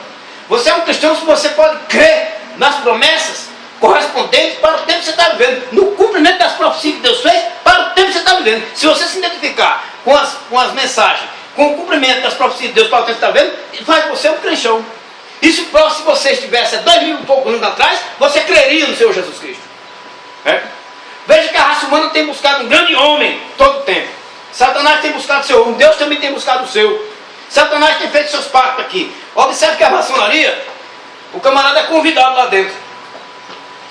Você é um cristão se você pode crer nas promessas correspondentes para o tempo que você está vivendo, no cumprimento das profecias que Deus fez para o tempo que você está vivendo. Se você se identificar com as mensagens, com o cumprimento das profecias de Deus para o tempo que você está vivendo, faz você um cristão. E se você estivesse há 2000 e poucos anos atrás, você creria no Senhor Jesus Cristo. Veja que a raça humana tem buscado um grande homem todo o tempo. Satanás tem buscado o seu homem, Deus também tem buscado o seu. Satanás tem feito seus pactos aqui. Observe que a maçonaria, o camarada é convidado lá dentro.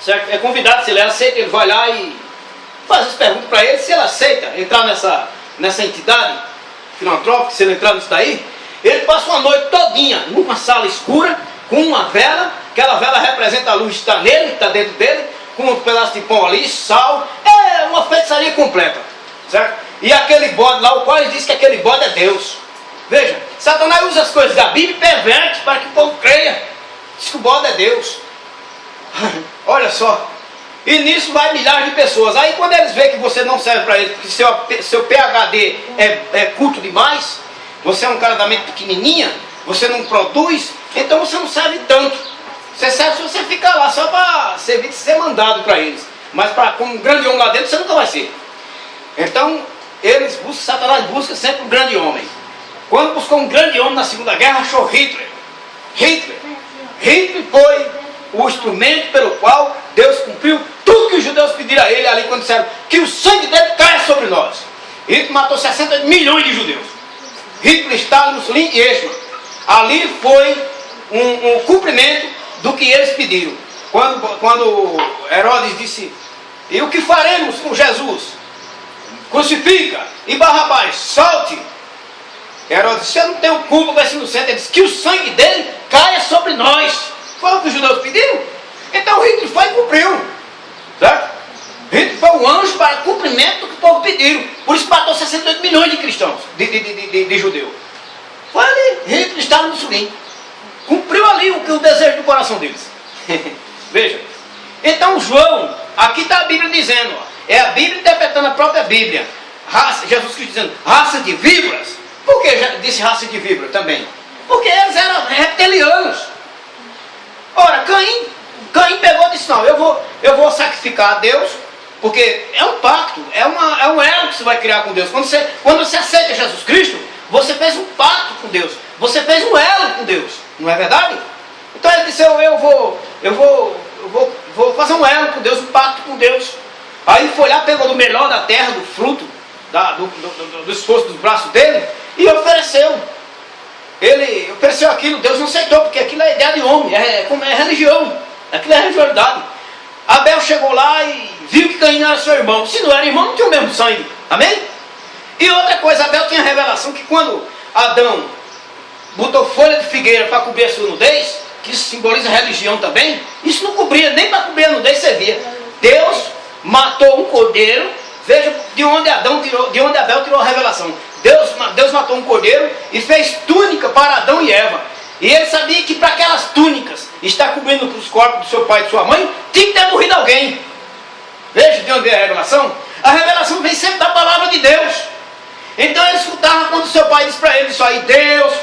Certo? É convidado, se ele aceita, ele vai lá e faz as perguntas para ele. Se ele aceita entrar nessa entidade filantrópica, se ele entrar nisso daí, Ele passa uma noite todinha numa sala escura, com uma vela, aquela vela representa a luz que está nele, que está dentro dele, com um pedaço de pão ali, sal, é uma feitiçaria completa, certo? E aquele bode lá, o qual ele diz que aquele bode é Deus. Veja, Satanás usa as coisas da Bíblia e perverte para que o povo creia. Diz que o bode é Deus. Olha só. E nisso vai milhares de pessoas. Aí quando eles veem que você não serve para eles, porque seu PhD é culto demais, você é um cara da mente pequenininha, você não produz, então você não serve tanto. Você serve se você ficar lá só para servir de ser mandado para eles. Mas como um grande homem lá dentro, você nunca vai ser. Então, Satanás busca sempre um grande homem. Quando buscou um grande homem na Segunda Guerra, achou Hitler. Hitler foi o instrumento pelo qual Deus cumpriu tudo que os judeus pediram a ele ali quando disseram que o sangue dele caia sobre nós. Hitler matou 60 milhões de judeus. Hitler, Stalin, Mussolini e Eichmann. Ali foi um cumprimento do que eles pediram. Quando Herodes disse: e o que faremos com Jesus? Crucifica, e Barrabás, solte. Herodes disse: eu não tenho culpa com esse inocente. Ele disse: que o sangue dele caia sobre nós. Foi o que os judeus pediram. Então Hitler foi e cumpriu, certo? Hitler foi um anjo para cumprimento do que o povo pediram. Por isso matou 68 milhões de cristãos, de judeus. Foi ali, Hitler estava no Mussolini. Cumpriu ali o desejo do coração deles. Veja. Então João, aqui está a Bíblia dizendo, ó, é a Bíblia interpretando a própria Bíblia. Jesus Cristo dizendo, raça de víboras. Por que disse raça de víboras também? Porque eles eram reptilianos. Ora, Caim pegou e disse, não, eu vou sacrificar a Deus, porque é um pacto, é um elo que você vai criar com Deus. Quando você aceita Jesus Cristo, você fez um pacto com Deus, você fez um elo com Deus, não é verdade? Então ele disse, eu vou fazer um elo com Deus, um pacto com Deus. Aí foi lá, pegou do melhor da terra, do fruto, do esforço dos braços dele, e ofereceu. Ele ofereceu aquilo, Deus não aceitou, porque aquilo é ideia de homem, é religião, aquilo é religiosidade. Abel chegou lá e viu que Caim não era seu irmão. Se não era irmão, não tinha o mesmo sangue, amém? E outra coisa, Abel tinha a revelação que quando Adão botou folha de figueira para cobrir a sua nudez, que isso simboliza religião também, isso não cobria, nem para cobrir a nudez servia. Deus matou um cordeiro, veja de onde Abel tirou a revelação. Deus matou um cordeiro e fez túnica para Adão e Eva. E ele sabia que para aquelas túnicas, estar cobrindo os corpos do seu pai e de sua mãe, tinha que ter morrido alguém. Veja de onde veio a revelação. A revelação vem sempre da palavra de Deus. Então ele escutava quando seu pai disse para ele, isso aí, Deus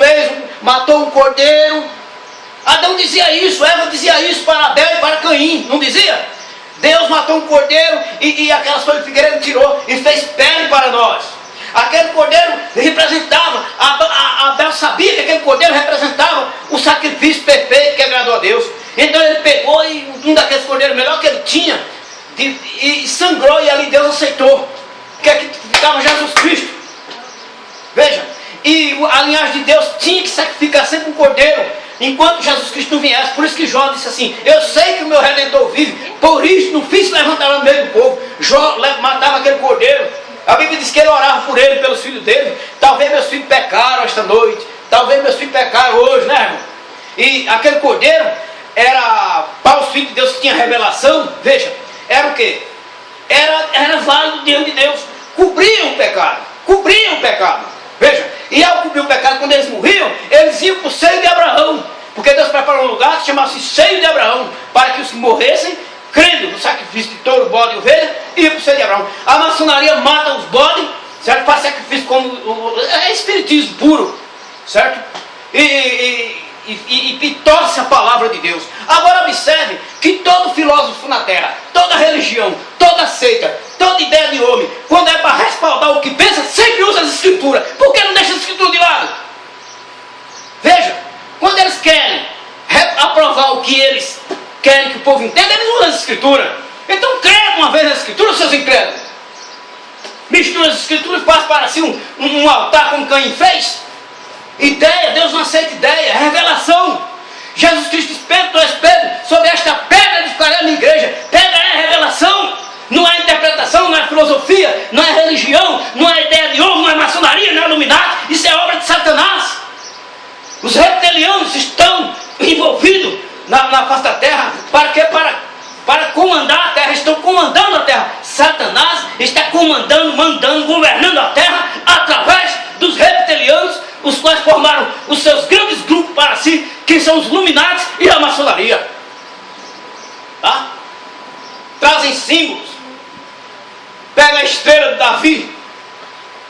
matou um cordeiro. Adão dizia isso, Eva dizia isso para Abel e para Caim, não dizia? Deus matou um cordeiro e aquelas folhas de figueira ele tirou e fez pele para nós. Aquele cordeiro representava, Abel sabia que aquele cordeiro representava o sacrifício perfeito que agradou a Deus. Então ele pegou um daqueles cordeiros melhor que ele tinha e sangrou, e ali Deus aceitou. Que aqui estava Jesus Cristo. Veja, e a linhagem de Deus tinha que sacrificar sempre um cordeiro enquanto Jesus Cristo não viesse. Por isso que Jó disse assim, eu sei que o meu Redentor vive, por isso no fim se levantava no meio do povo. Jó matava aquele cordeiro. A Bíblia diz que ele orava por ele, pelos filhos dele. Talvez meus filhos pecaram esta noite, talvez meus filhos pecaram hoje, né, irmão? E aquele cordeiro era para os filhos de Deus que tinha revelação. Veja, era o quê? Era válido diante de Deus. Cobriam o pecado. Veja, e ao cobrir o pecado, quando eles morriam, eles iam para o seio de Abraão. Porque Deus preparou um lugar que chamava-se seio de Abraão, para que os que morressem, crendo no sacrifício de touro, bode e ovelha, ia para o seio de Abraão. A maçonaria mata os bodes, certo? Faz sacrifício como é espiritismo puro, certo? E torce a palavra de Deus. Agora observe que todo filósofo na terra, toda religião, toda seita, toda ideia de homem, quando é para respaldar o que pensa, sempre usa as escrituras. Por que não deixa as escrituras de lado? Veja, quando eles querem aprovar o que eles querem que o povo entenda, eles usam as escrituras. Então crê uma vez nas escrituras, seus incrédulos. Mistura as escrituras e faz para si um altar como Caim fez. Ideia, Deus não aceita ideia, é revelação. Jesus Cristo diz, Pedro, tu és Pedro, sobre esta pedra edificarei a minha igreja. Pedra é revelação, não é interpretação, não é filosofia, não é religião, não é ideia de homem, não é maçonaria, não é iluminado. Isso é obra de Satanás. na face da terra. Para quê? Para comandar a terra. Estão comandando a terra. Satanás está comandando, mandando, governando a terra através dos reptilianos, os quais formaram os seus grandes grupos para si, que são os Illuminati e a maçonaria. Tá? Trazem símbolos. Pega a estrela de Davi,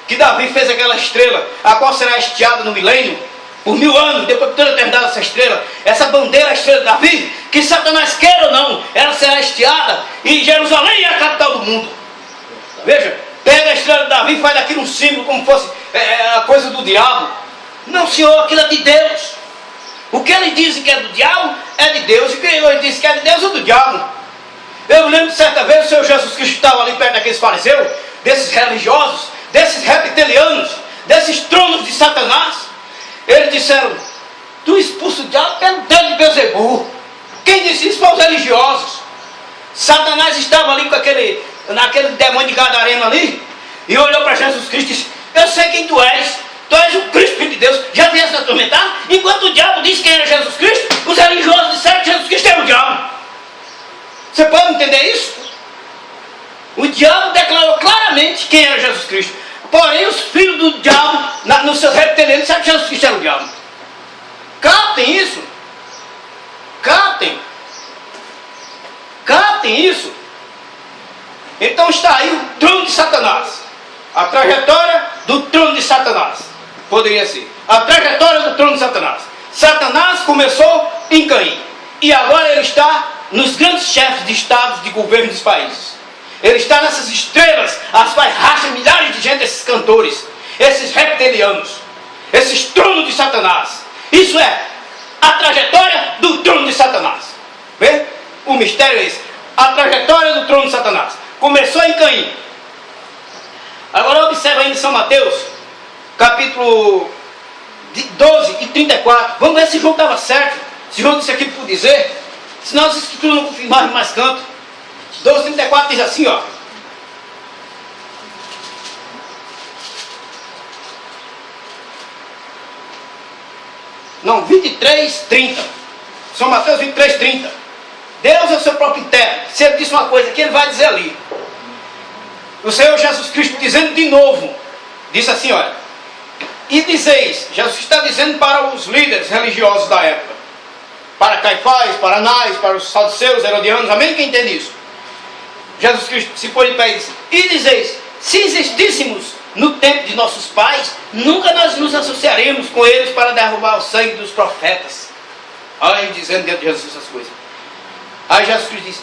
que Davi fez aquela estrela, a qual será hasteada no milênio, por 1000 anos, depois de toda a eternidade essa estrela. Essa bandeira, a estrela de Davi, que Satanás queira ou não, ela será hasteada, e Jerusalém é a capital do mundo. Veja, pega a estrela de Davi e faz daquilo um símbolo, como fosse a coisa do diabo. Não, senhor, aquilo é de Deus. O que ele diz que é do diabo, é de Deus. E o que ele diz que é de Deus, é do diabo. Eu me lembro de certa vez, o Senhor Jesus Cristo estava ali perto daqueles fariseus, desses religiosos, desses reptilianos, desses tronos de Satanás. Eles disseram: tu expulsa o diabo pelo Deus de Beelzebul. Quem disse isso foram os religiosos. Satanás estava ali com naquele demônio de Gadareno ali, e olhou para Jesus Cristo e disse: eu sei quem tu és o Cristo, Filho de Deus. Já vieste atormentar? Enquanto o diabo disse quem era Jesus Cristo, os religiosos disseram que Jesus Cristo era o diabo. Você pode entender isso? O diabo declarou claramente quem era Jesus Cristo. Porém, os filhos do diabo, nos seus reptilianos, sabem que Jesus Cristo era o diabo. Captem isso. Captem isso. Então está aí o trono de Satanás. A trajetória do trono de Satanás. Poderia ser. A trajetória do trono de Satanás. Satanás começou em Caim. E agora ele está nos grandes chefes de estados, de governo dos países. Ele está nessas estrelas, as quais racham milhares de gente, esses cantores, esses reptilianos, esses tronos de Satanás. Isso é a trajetória do trono de Satanás. Vê? O mistério é esse. A trajetória do trono de Satanás. Começou em Caim. Agora observa aí em São Mateus, capítulo 12 e 34. Vamos ver se João estava certo. Se João disse aquilo por dizer. Senão as escrituras não confirmaram mais canto. 12, 34 diz assim, ó. Não, 23, 30. São Mateus 23, 30. Deus é o seu próprio intérprete. Se ele disse uma coisa aqui, ele vai dizer ali. O Senhor Jesus Cristo dizendo de novo. Disse assim, olha. E dizeis, Jesus está dizendo para os líderes religiosos da época. Para Caifás, para Anás, para os saduceus, herodianos, amém? Quem entende isso? Jesus Cristo se pôs de pé e disse: e dizeis, se existíssemos no tempo de nossos pais, nunca nós nos associaremos com eles para derrubar o sangue dos profetas. Olha ele dizendo dentro de Jesus essas coisas. Aí Jesus Cristo diz: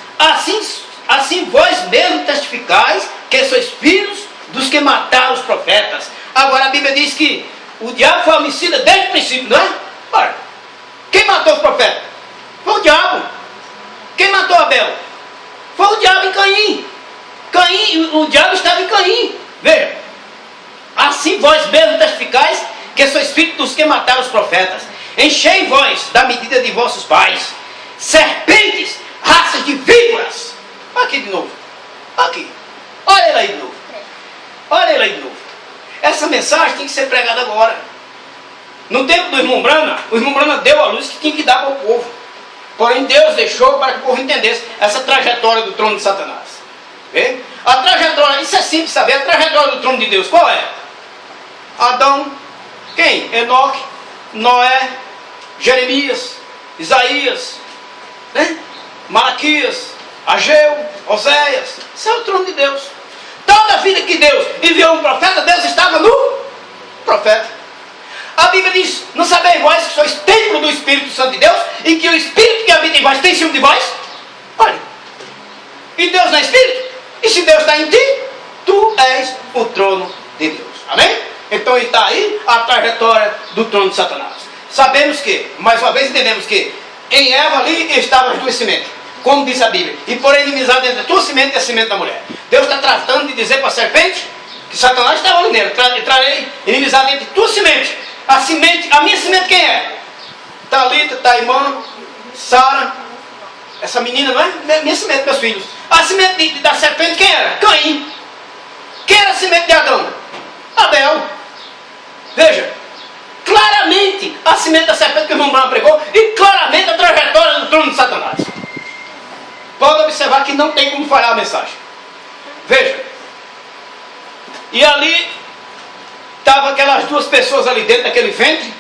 assim vós mesmos testificais que sois filhos dos que mataram os profetas. Agora a Bíblia diz que o diabo foi homicida desde o princípio, não é? Ora, quem matou os profetas? Foi o diabo. Quem matou Abel? Foi o diabo em Caim. O diabo estava em Caim. Veja. Assim vós mesmos testificais que sois filhos dos que mataram os profetas. Enchei vós da medida de vossos pais. Serpentes, raças de víboras. Aqui de novo. Aqui. Olha ele aí de novo. Olha ele aí de novo. Essa mensagem tem que ser pregada agora. No tempo do irmão Brana, o irmão Brana deu a luz que tinha que dar para o povo. Porém, Deus deixou para que o povo entendesse essa trajetória do trono de Satanás. Vê? A trajetória, isso é simples saber, a trajetória do trono de Deus, qual é? Adão, quem? Enoque, Noé, Jeremias, Isaías, né? Malaquias, Ageu, Oséias. Isso é o trono de Deus. Toda a vida que Deus enviou um profeta, Deus estava no profeta. A Bíblia diz: não sabeis vós que sois templo do Espírito Santo de Deus e que o Espírito que habita em vós tem ciúme de vós? Olha, e Deus não é Espírito? E se Deus está em ti, tu és o trono de Deus. Amém? Então está aí a trajetória do trono de Satanás. Sabemos que, mais uma vez entendemos que em Eva ali estavam as duas sementes, como diz a Bíblia, e por inimizade entre a tua semente e a semente da mulher. Deus está tratando de dizer para a serpente que Satanás estava ali nele. Trarei inimizade entre tua semente. A semente, a minha semente quem é? Talita, Taimã, Sara, essa menina não é? Minha semente, meus filhos. A semente da serpente quem era? Caim. Quem era a semente de Adão? Abel. Veja, claramente a semente da serpente que o irmão Branham pregou e claramente a trajetória do trono de Satanás. Pode observar que não tem como falhar a mensagem. Veja. E ali estavam aquelas duas pessoas ali dentro daquele ventre,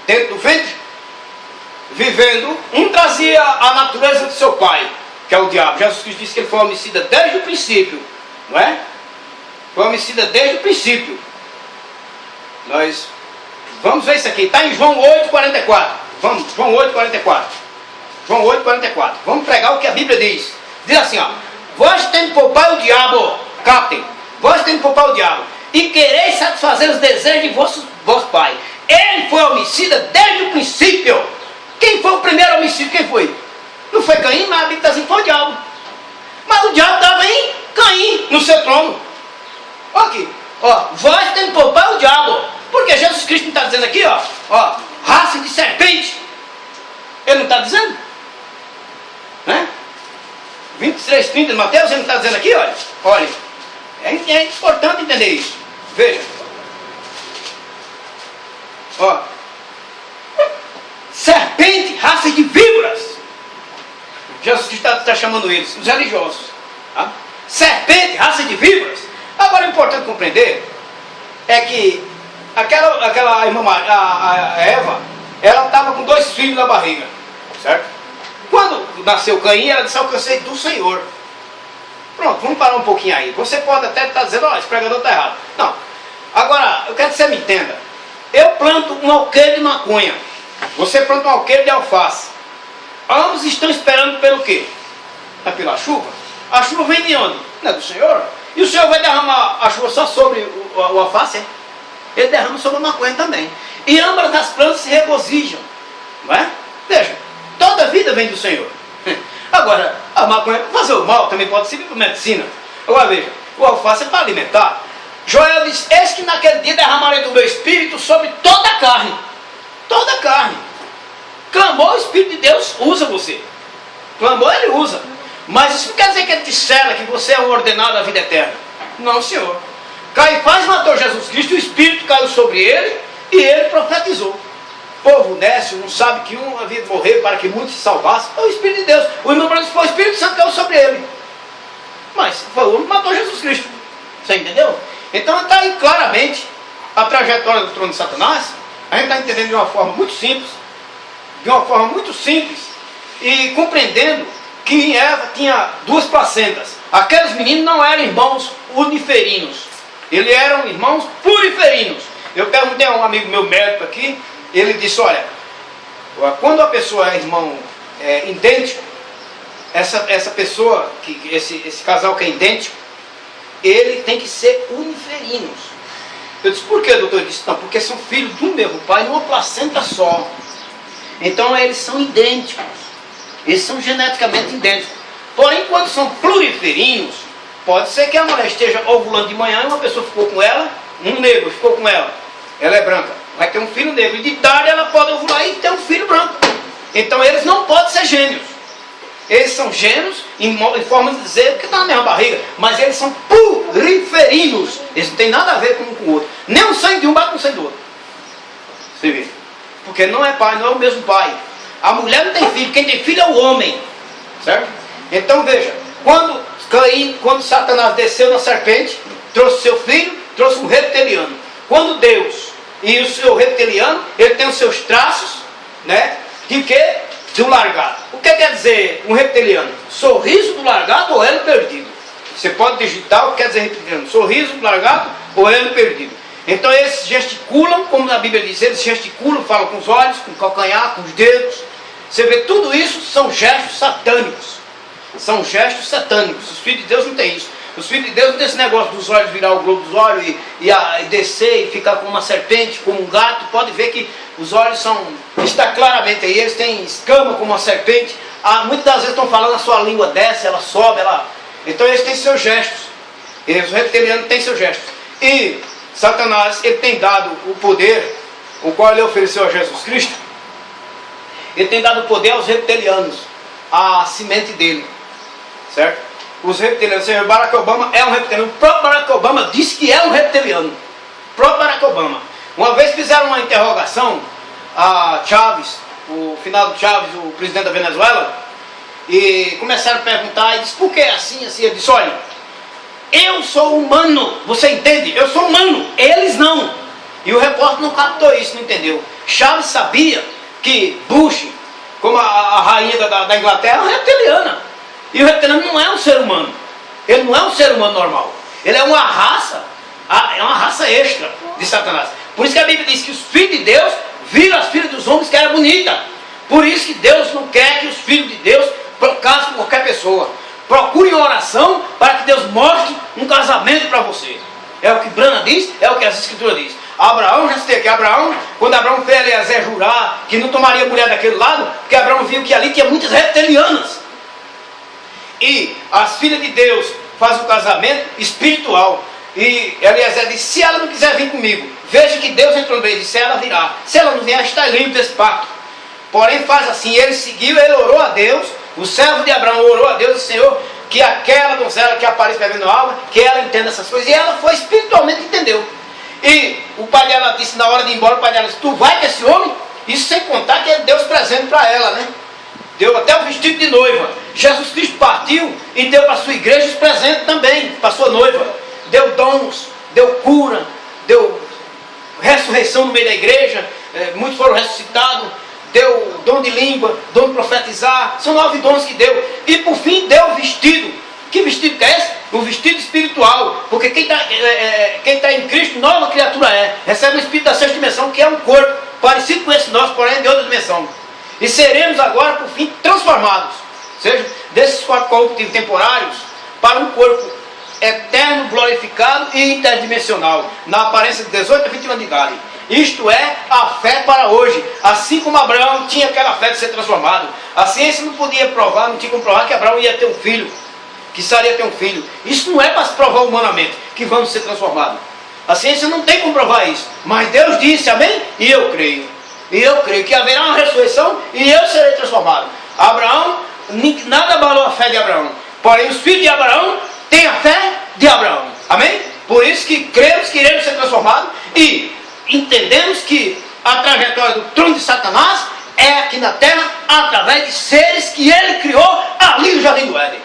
dentro do ventre, vivendo. Um trazia a natureza do seu pai, que é o diabo. Jesus Cristo disse que ele foi homicida desde o princípio, não é? Foi homicida desde o princípio. Nós vamos ver isso aqui, está em João 8,44. Vamos, João 8,44. João 8,44. Vamos pregar o que a Bíblia diz. Diz assim, ó: vós tendes por pai o diabo, captem, vós tendes por pai o diabo, e quereis satisfazer os desejos de vosso pai. Ele foi homicida desde o princípio. Quem foi o primeiro homicídio? Quem foi? Não foi Caim, mas a Bíblia está assim, foi o diabo. Mas o diabo estava em Caim, no seu trono. Olha aqui, ó, vós tendes por pai o diabo. Porque Jesus Cristo não está dizendo aqui, ó, raça de serpente. Ele não está dizendo? Né? 23:30 de Mateus, ele não está dizendo aqui, olha, é importante entender isso. Veja, ó, serpente, raça de víboras. Jesus Cristo está chamando eles, os religiosos, tá? Serpente, raça de víboras. Agora é importante compreender é que aquela irmã a Eva, ela estava com 2 filhos na barriga, certo? Quando nasceu Caim, ela disse: alcancei do Senhor. Pronto, vamos parar um pouquinho aí. Você pode até estar dizendo: esse pregador está errado. Não. Agora, eu quero que você me entenda. Eu planto um alqueire de maconha, você planta um alqueire de alface. Ambos estão esperando pelo quê? É pela chuva. A chuva vem de onde? Não é do Senhor? E o Senhor vai derramar a chuva só sobre o alface? Ele derrama sobre a maconha também. E ambas as plantas se regozijam, não é? Veja, toda a vida vem do Senhor. Agora, a maconha para fazer o mal também pode servir para medicina. Agora veja, o alface é para alimentar. Joel diz: eis que naquele dia derramarei do meu espírito sobre toda a carne. Toda a carne. Clamou, o Espírito de Deus usa você. Clamou, ele usa. Mas isso não quer dizer que ele te sela, que você é um ordenado à vida eterna. Não, Senhor. Caifás matou Jesus Cristo, o Espírito caiu sobre ele e ele profetizou. O povo nécio não sabe que um havia de morrer para que muitos se salvassem. É o Espírito de Deus. O irmão Branham foi o Espírito Santo que caiu sobre ele. Mas foi o homem que matou Jesus Cristo. Você entendeu? Então está aí claramente a trajetória do trono de Satanás. A gente está entendendo de uma forma muito simples, e compreendendo que em Eva tinha 2 placentas. Aqueles meninos não eram irmãos uniferinos, eles eram irmãos pluriferinos. Eu perguntei a um amigo meu médico aqui, ele disse: olha, quando a pessoa é irmão idêntico, essa pessoa, esse casal que é idêntico, ele tem que ser uniferinos. Eu disse: por que, doutor? Ele disse: não, porque são filhos do mesmo pai, numa placenta só. Então eles são idênticos. Eles são geneticamente idênticos. Porém, quando são pluriferinos, pode ser que a mulher esteja ovulando de manhã e uma pessoa ficou com ela, um negro ficou com ela. Ela é branca, vai ter um filho negro. E de tarde ela pode ovular e ter um filho branco. Então eles não podem ser gêmeos. Eles são gêmeos em forma de dizer que estão na mesma barriga, mas eles são pluriferinos. Eles não têm nada a ver com um com o outro. Nem o sangue de um bate com o sangue do outro. Você vê? Porque não é pai, não é o mesmo pai. A mulher não tem filho, quem tem filho é o homem. Certo? Então veja, quando Satanás desceu na serpente, trouxe seu filho, trouxe um reptiliano. Quando Deus e o seu reptiliano, ele tem os seus traços, né? De quê? De um largato. O que quer dizer um reptiliano? Sorriso do largato ou elo perdido. Você pode digitar o que quer dizer reptiliano: sorriso do largato ou elo perdido. Então eles gesticulam, como a Bíblia diz, eles gesticulam, falam com os olhos, com o calcanhar, com os dedos. Você vê, tudo isso são gestos satânicos. São gestos satânicos. Os filhos de Deus não têm isso. Os filhos de Deus não têm esse negócio dos olhos virar o globo dos olhos e descer e ficar como uma serpente, como um gato. Pode ver que os olhos está claramente aí, eles têm escama como uma serpente. Muitas das vezes estão falando, a sua língua desce, ela sobe, então eles têm seus gestos. Os reptilianos têm seus gestos. E Satanás, ele tem dado o poder, o qual ele ofereceu a Jesus Cristo. Ele tem dado o poder aos reptilianos, a semente dele, certo? Os reptilianos, o Barack Obama é um reptiliano. O próprio Barack Obama disse que é um reptiliano. O próprio Barack Obama. Uma vez fizeram uma interrogação a Chávez, o finado Chávez, o presidente da Venezuela, e começaram a perguntar, e disse, por que assim, assim? Ele disse, olha, eu sou humano, você entende? Eu sou humano, eles não. E o repórter não captou isso, não entendeu. Chávez sabia que Bush, como a rainha da Inglaterra, é uma reptiliana. E o reptiliano não é um ser humano. Ele não é um ser humano normal. Ele é uma raça extra de Satanás. Por isso que a Bíblia diz que os filhos de Deus viram as filhas dos homens que era bonita. Por isso que Deus não quer que os filhos de Deus casem com qualquer pessoa. Procure uma oração para que Deus mostre um casamento para você. É o que Brana diz, é o que as Escrituras diz. Abraão, já citei aqui, Abraão, quando Abraão fez Eliezer jurar que não tomaria mulher daquele lado, porque Abraão viu que ali tinha muitas reptilianas. E as filhas de Deus fazem um casamento espiritual. E Eliezer disse, se ela não quiser vir comigo, veja que Deus entrou no meio e disse, ela virá. Se ela não vier, está limpo desse pacto. Porém faz assim, ele seguiu, ele orou a Deus, o servo de Abraão orou a Deus, Senhor, que aquela donzela que aparece bebendo água, que ela entenda essas coisas. E ela foi espiritualmente, entendeu. E o pai dela disse, na hora de ir embora, o pai dela disse, tu vai com esse homem? Isso sem contar que ele deu os presentes para ela, né? Deu até o vestido de noiva. Jesus Cristo partiu e deu para a sua igreja os presentes também, para a sua noiva. Deu dons, deu cura, deu ressurreição no meio da igreja, muitos foram ressuscitados, deu dom de língua, dom de profetizar, são 9 dons que deu. E por fim deu o vestido. Que vestido que é esse? O vestido espiritual. Porque quem está em Cristo, nova criatura é. Recebe o espírito da 6ª dimensão, que é um corpo parecido com esse nosso, porém de outra dimensão. E seremos agora, por fim, transformados. Ou seja, desses corpos temporários, para um corpo eterno, glorificado e interdimensional, na aparência de 18 a 21 anos de idade. Isto é a fé para hoje. Assim como Abraão tinha aquela fé de ser transformado, a ciência não podia provar, não tinha como provar que Abraão ia ter um filho, que Sara ia ter um filho. Isso não é para se provar humanamente que vamos ser transformados. A ciência não tem como provar isso. Mas Deus disse, amém? E eu creio. E eu creio que haverá uma ressurreição e eu serei transformado. Abraão, nada abalou a fé de Abraão. Porém, os filhos de Abraão têm a fé de Abraão. Amém? Por isso que cremos que iremos ser transformados e entendemos que a trajetória do trono de Satanás é aqui na terra através de seres que ele criou ali no Jardim do Éden.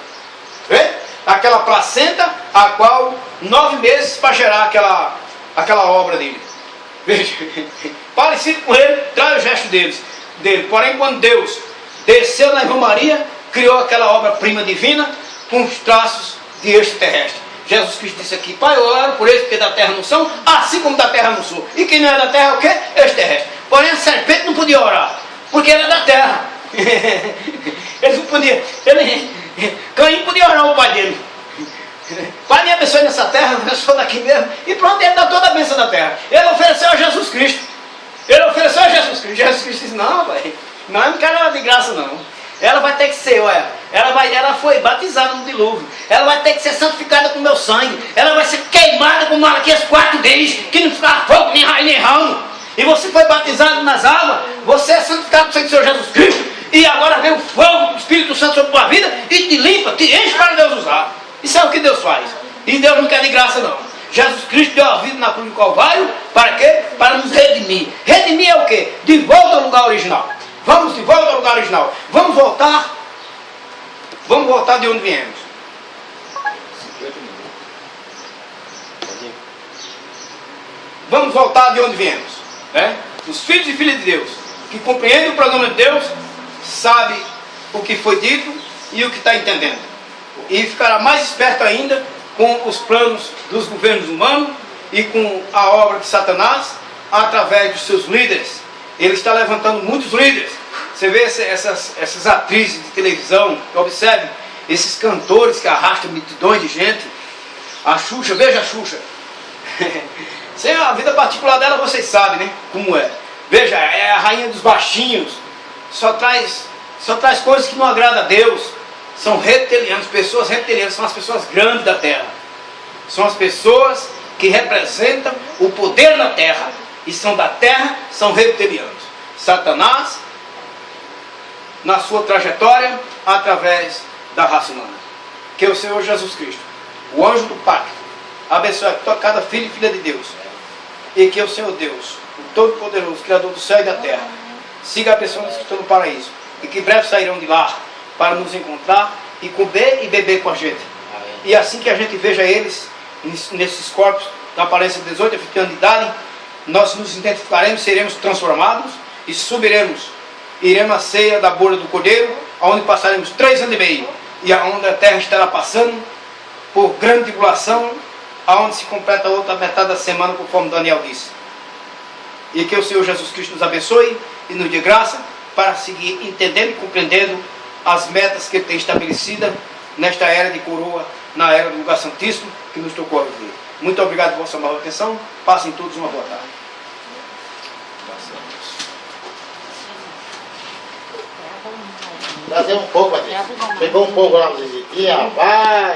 Vê? Aquela placenta a qual 9 meses para gerar aquela obra dele. Veja, parecido com ele, traz o gesto dele. Porém, quando Deus desceu na Irmã Maria, criou aquela obra-prima divina com os traços de extraterrestre. Jesus Cristo disse aqui, Pai, eu oro por eles porque da terra não são, assim como da terra não sou. E quem não é da terra é o quê? Extraterrestre. Porém, a serpente não podia orar, porque ele é da terra. Ele não podia. Caim podia orar ao pai dele. Pai, me abençoe nessa terra, eu sou daqui mesmo. E pronto, ele dá toda a bênção da terra. Ele ofereceu a Jesus Cristo. Jesus Cristo disse, não, pai, não quero ela de graça não. Ela vai ter que ser, olha, ela foi batizada no dilúvio. Ela vai ter que ser santificada com o meu sangue. Ela vai ser queimada com Malaquias 4 diz, que não ficar fogo, nem raiz, nem ramo. E você foi batizado nas águas, você é santificado com o sangue do Senhor Jesus Cristo. E agora vem o fogo do Espírito Santo sobre a tua vida e te limpa, te enche para Deus usar. Isso é o que Deus faz. E Deus não quer de graça não. Jesus Cristo deu a vida na cruz do Calvário, para quê? Para nos redimir. Redimir é o quê? De volta ao lugar original. Vamos de volta ao lugar original. Vamos voltar de onde viemos. Vamos voltar de onde viemos, né? Os filhos e filhas de Deus, que compreendem o programa de Deus, sabem o que foi dito e o que está entendendo. E ficará mais esperto ainda com os planos dos governos humanos e com a obra de Satanás através dos seus líderes. Ele está levantando muitos líderes. Você vê essas atrizes de televisão, observe esses cantores que arrastam multidões de gente. A Xuxa, veja a Xuxa. A vida particular dela vocês sabem, né? Como é. Veja, é a rainha dos baixinhos. Só traz coisas que não agradam a Deus. São reptilianos, pessoas reptilianas, são as pessoas grandes da terra. São as pessoas que representam o poder da terra. E são da terra, são reptilianos. Satanás, na sua trajetória, através da raça humana. Que o Senhor Jesus Cristo, o anjo do pacto, abençoe cada filho e filha de Deus. E que o Senhor Deus, o Todo-Poderoso, Criador do céu e da terra, siga a pessoa que estão no paraíso. E que breve sairão de lá para nos encontrar e comer e beber com a gente. E assim que a gente veja eles nesses corpos da aparência de 18 a 20 anos de idade, nós nos identificaremos, seremos transformados e subiremos. Iremos à ceia da boda do Cordeiro, onde passaremos 3 anos e meio, e onde a terra estará passando por grande tribulação, aonde se completa a outra metade da semana, conforme Daniel disse. E que o Senhor Jesus Cristo nos abençoe e nos dê graça para seguir entendendo e compreendendo as metas que Ele tem estabelecidas nesta era de coroa, na era do lugar santíssimo que nos tocou a viver. Muito obrigado por vossa amada atenção. Passem todos uma boa tarde. Trazer um pouco aqui. Pegou um pouco lá no visitinha, vai.